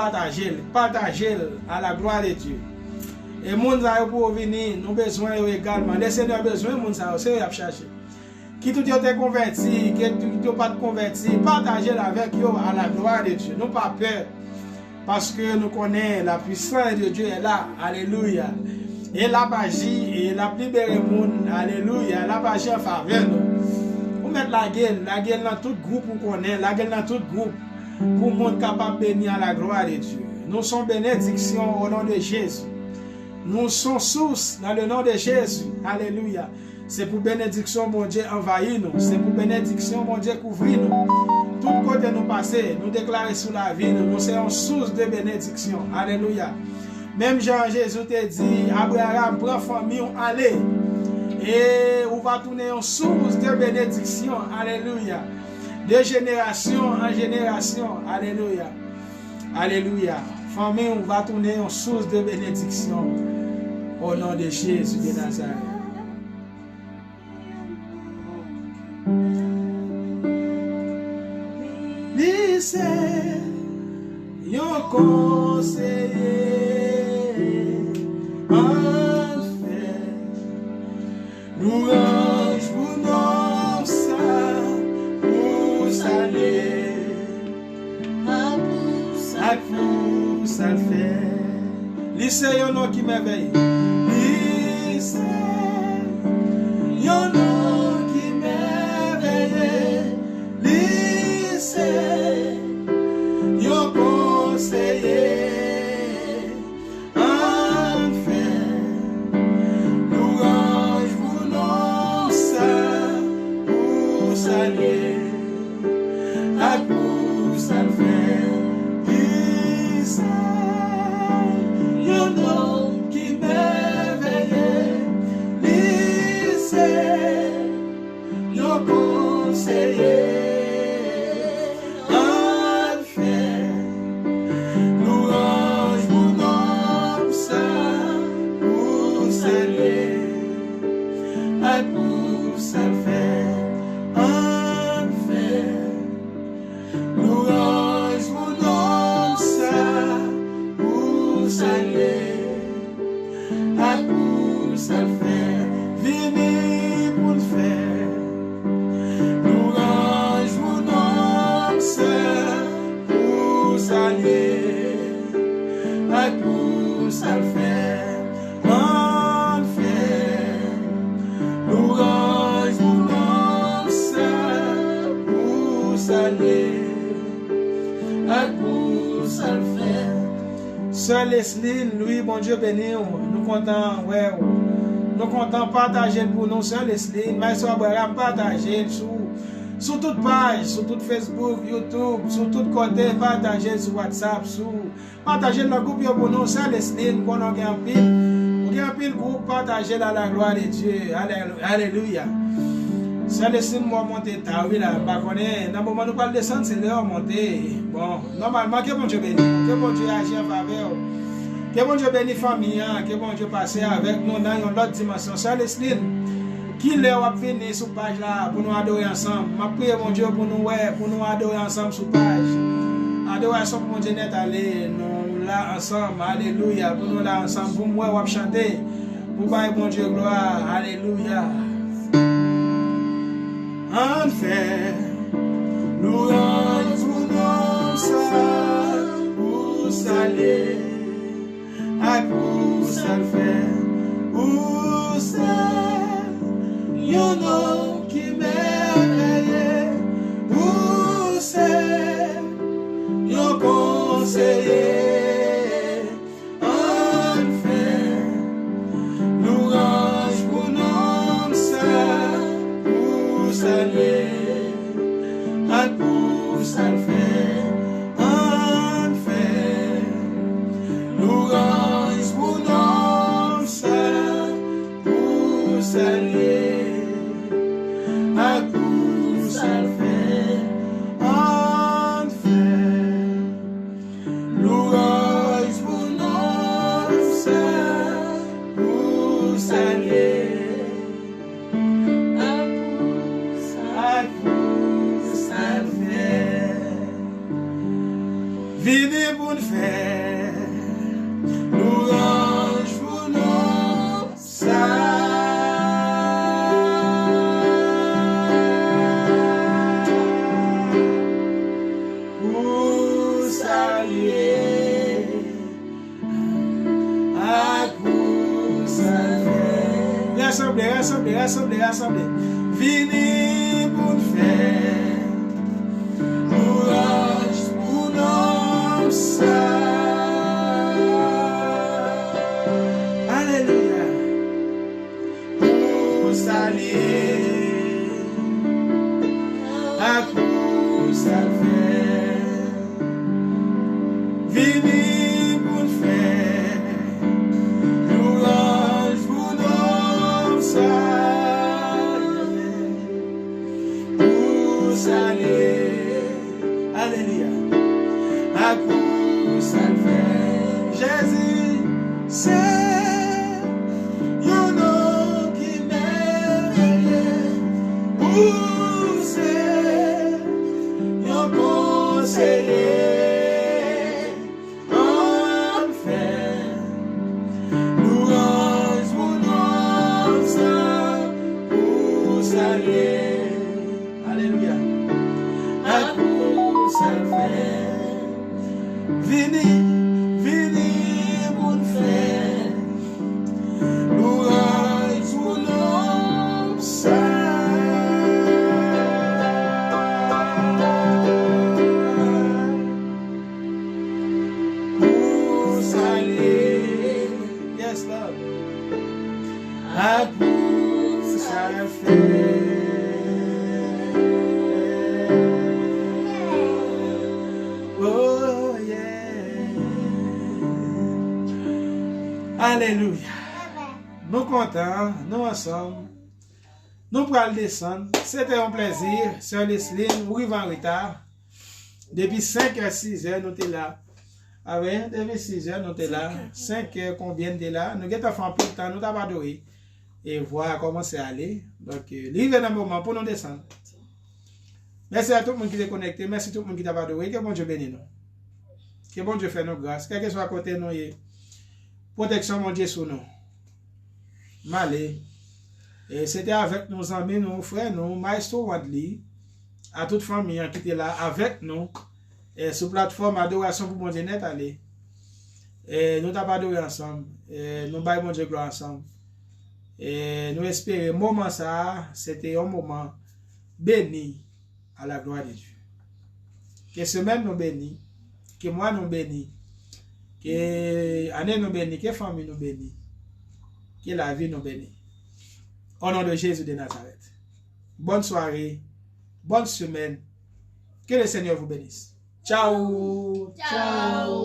partager à la gloire de Dieu. Et les gens pour venir, nous avons besoin également. Les Seigneurs ont besoin de gens, c'est eux qui chercher. Qui tout est converti, qui n'est pas converti, partagez avec eux à la gloire de Dieu. Nous pas peur. Parce que nous connaissons la puissance de Dieu est là. Alléluia. Et la magie, et la libérer le monde. Alléluia. La magie en faveur nous. Vous mettez la gueule dans tout groupe pour connaître, la gueule dans tout groupe. Pour le monde capable de bénir à la gloire de Dieu. Nous sommes bénédictions au nom de Jésus. Nous sommes source dans le nom de Jésus. Alléluia. C'est pour bénédiction, mon Dieu, envahir nous. C'est pour bénédiction, mon Dieu, couvrir nous. Tout côté nous passer, nous déclarer sur la vie, nous sommes source de bénédiction. Alléluia. Même Jean-Jésus te dit, Abraham, prends famille, allez. Et on va tourner en source de bénédiction. Alléluia. De génération en génération. Alléluia. Alléluia. Famille, on va tourner en source de bénédiction. Au nom de Jésus de Nazareth. Lycée, yon conseiller, en fait, nous range pour nous ça, pour saler, à pour ça fait. Lycée, yon nom qui m'éveille. Lycée, yon nom qui m'éveille. Lycée, yon conseiller, enfin, nous range pour nous ça, pour saler, à pour ça fait. Lycée, yon nom qui m'éveille. Lycée, saler, à pour ça faire, en fait, louange mon nom ça, pour saler, à pour ça faire, venez pour le faire, louange mon nom ça, pour saler, à pour ça faire, en fait, louange mon nom ça, pour saler, à pour ça faire. Sœur Leslie, Louis, bon Dieu béni, nous comptons, ouais, nous comptons partager pour nous, Sœur Leslie, mais ça va partager sur toute page, sur tout Facebook, YouTube, sur tout côté, partager sur WhatsApp, partager le groupe pour nous, Sœur Leslie, nous connaissons un pile groupe, partager dans la gloire de Dieu, alléluia. Sœur Leslie, moi monter tard, oui là, pas connaître, dans le moment où nous parlons de descendre, c'est l'heure monter. Bon, normalement, que bon Dieu bénisse, que bon Dieu agisse en faveur, que bon Dieu bénisse la famille, que bon Dieu passe avec nous dans une autre dimension. Sœur Leslie, qui l'heure va venir sur page là pour nous adorer ensemble. Je prie mon Dieu pour nous adorer ensemble sur page. Adoration pour mon Dieu net aller, nous là ensemble, alléluia, pour nous là ensemble, pour moi, on va chanter, pour bailler mon Dieu gloire, alléluia. En fait, louange mon nom ça, pour saler, à pour ça le faire, pour ça. Yon nom qui m'éveille, pour c'est yon conseiller, en fait, louange pour nom ça, pour saler, à pour ça le faire, en fait, louange pour nom ça, pour saler. Venez pour nous faire, louange pour nous, ça. Pour saluer, à pour saluer. Rassemblez. Venez pour nous faire, louange pour nous, ça. Alléluia. Pour saluer, à pour saluer. Venez pour nous faire, louange pour nous, ça. Pour saluer, alléluia, à pour saluer. Jésus, c'est un nom qui m'éveille, pour c'est un conseiller. Alléluia. À pour saluer. Venez pour nous faire, louange pour nous, ça. Pour saluer, yes Lord. À pour saluer. Alléluia. Nous contents, nous ensemble. Nous pourrons descendre. C'était un plaisir. Sœur Leslie, nous arrivons en retard. Depuis 5 à 6 heures, nous sommes là. Ah ouais, depuis 6 heures, nous sommes là. 5 heures, combien de là? Nous avons fait un peu de temps, nous avons adoré. Et voir comment c'est allé. Donc, il est un moment pour nous descendre. Merci à tout le monde qui est connecté. Merci à tout le monde qui t'a adoré. Que bon Dieu bénisse nous. Que bon Dieu fait nous grâce. Quel que soit à côté de nous, protection, mon Dieu, sur nous. Malé. Et c'était avec nos amis, nos frères, nos maestros Wadli, à toute famille qui était là avec nous, et sur plateforme Adoration pour mon Dieu net allé. Et nous t'avons adoré ensemble. Et nous baillons mon Dieu gloire ensemble. Et nous espérons, moment ça, c'était un moment béni à la gloire de Dieu. Que semaine nous bénit, que mois nous bénit, que année nous bénit, que famille nous bénit, que la vie nous bénit. Au nom de Jésus de Nazareth. Bonne soirée, bonne semaine. Que le Seigneur vous bénisse. Ciao. Ciao.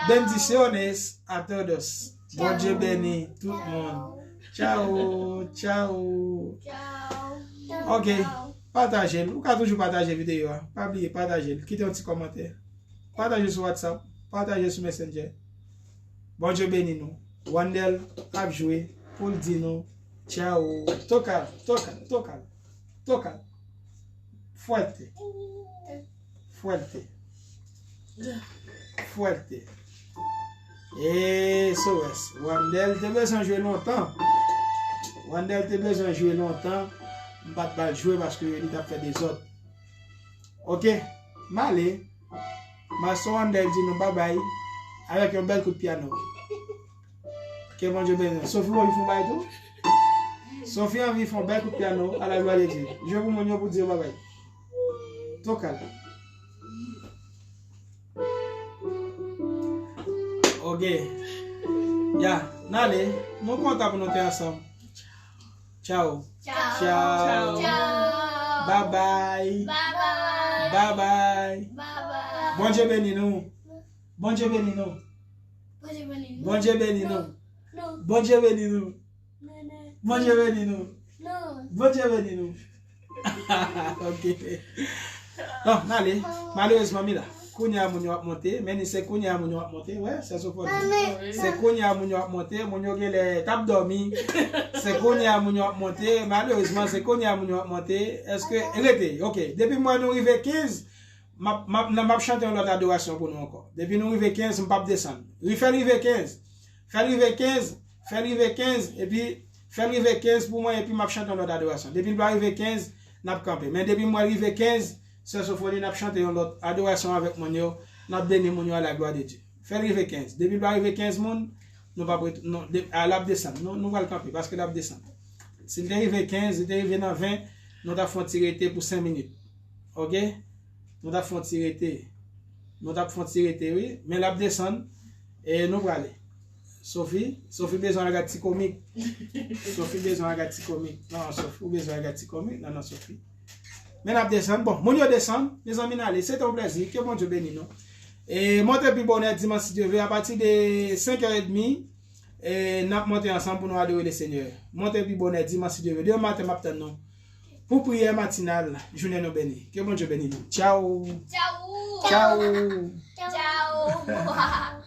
Bendiciones a todos. Bon Dieu bénit tout le monde. Ciao. Ciao. Ok. Partagez. Vous pouvez toujours partager la vidéo. Pas oublier, partagez. Quittez un petit commentaire. Partagez sur WhatsApp. Partagez sur Messenger. Bon Dieu bénit nous. Wandel a joué pour le dire nous. Ciao. Toca. Fuerte. Et SOS. Wandel, tu as besoin de jouer longtemps. Wandel, tu as besoin de jouer longtemps. Je ne vais pas jouer parce qu'il a fait des autres. Ok. Malé. Ma soeur Wandel dit nous bye bye. Avec un bel coup de piano. Que bon Dieu bénisse. Sophie, vous font bye tout? Sophie envie font bel coup de piano à la gloire de Dieu. Je vous montre pour dire bye bye. Tocal. Ok. Ya, Nale, nous comptons pour nous être ensemble. Ciao. Ciao. Bye bye. Bye bye. Bon Dieu bénisse nous. Bon Dieu bénisse nous. Bon Dieu bénisse nous. Bon Dieu bénisse nous. Bon Dieu bénisse nous. Bon Dieu bénisse nous. Ok. Non, allez. Malheureusement, Mila. Kounya mounyo ap monter, mais c'est Kounya mounyo ap monter, ouais, c'est ça pour c'est Kounya mounyo ap monter, mounyo gele tap dormi. C'est Kounya mounyo ap monter, malheureusement c'est Kounya mounyo ap monter. Est-ce que arrêtez. OK, depuis moi nous arrivé 15, m'a chanter une autre adoration pour nous encore. Depuis nous arrivé 15, m'pa descendre. Fait arriver 15. Fait arriver 15 et puis fait arriver 15 pour moi et puis m'a chanter une autre adoration. Depuis nous arrivé 15, n'a camper. Mais depuis moi arrivé 15, c'est Sophonie n'a chanté une autre adoration avec mon yo, n'a béni mon yo à la gloire de Dieu. Fait arriver 15. Depuis nous arrivé 15 monde, nous pas non à la descendre. Nous va le camper parce que la descendre. S'il est arrivé 15, il est arrivé dans 20, nous t'a fait tirer pour 5 minutes. OK? Nous t'a fait tirer. Nous t'a fait tirer oui, mais la descendre et nous va aller. Sophie besoin de gâteau comique. Sophie besoin de gâteau comique. Non, Sophie besoin de gâteau comique. Non, Sophie. Mais nous descendons. Bon, mon Dieu descend. Les amis, allez, c'est un plaisir. Que bon Dieu bénisse nous. Et montez plus bonheur dimanche si Dieu veut. À partir de 5h30, et nous montons ensemble pour nous adorer le Seigneur. Montez plus bonheur dimanche si Dieu veut. Demain matin, nous pour prière matinale, journée nous bénisse. Que bon Dieu bénisse nous. Ciao. Ciao. Ciao. Ciao.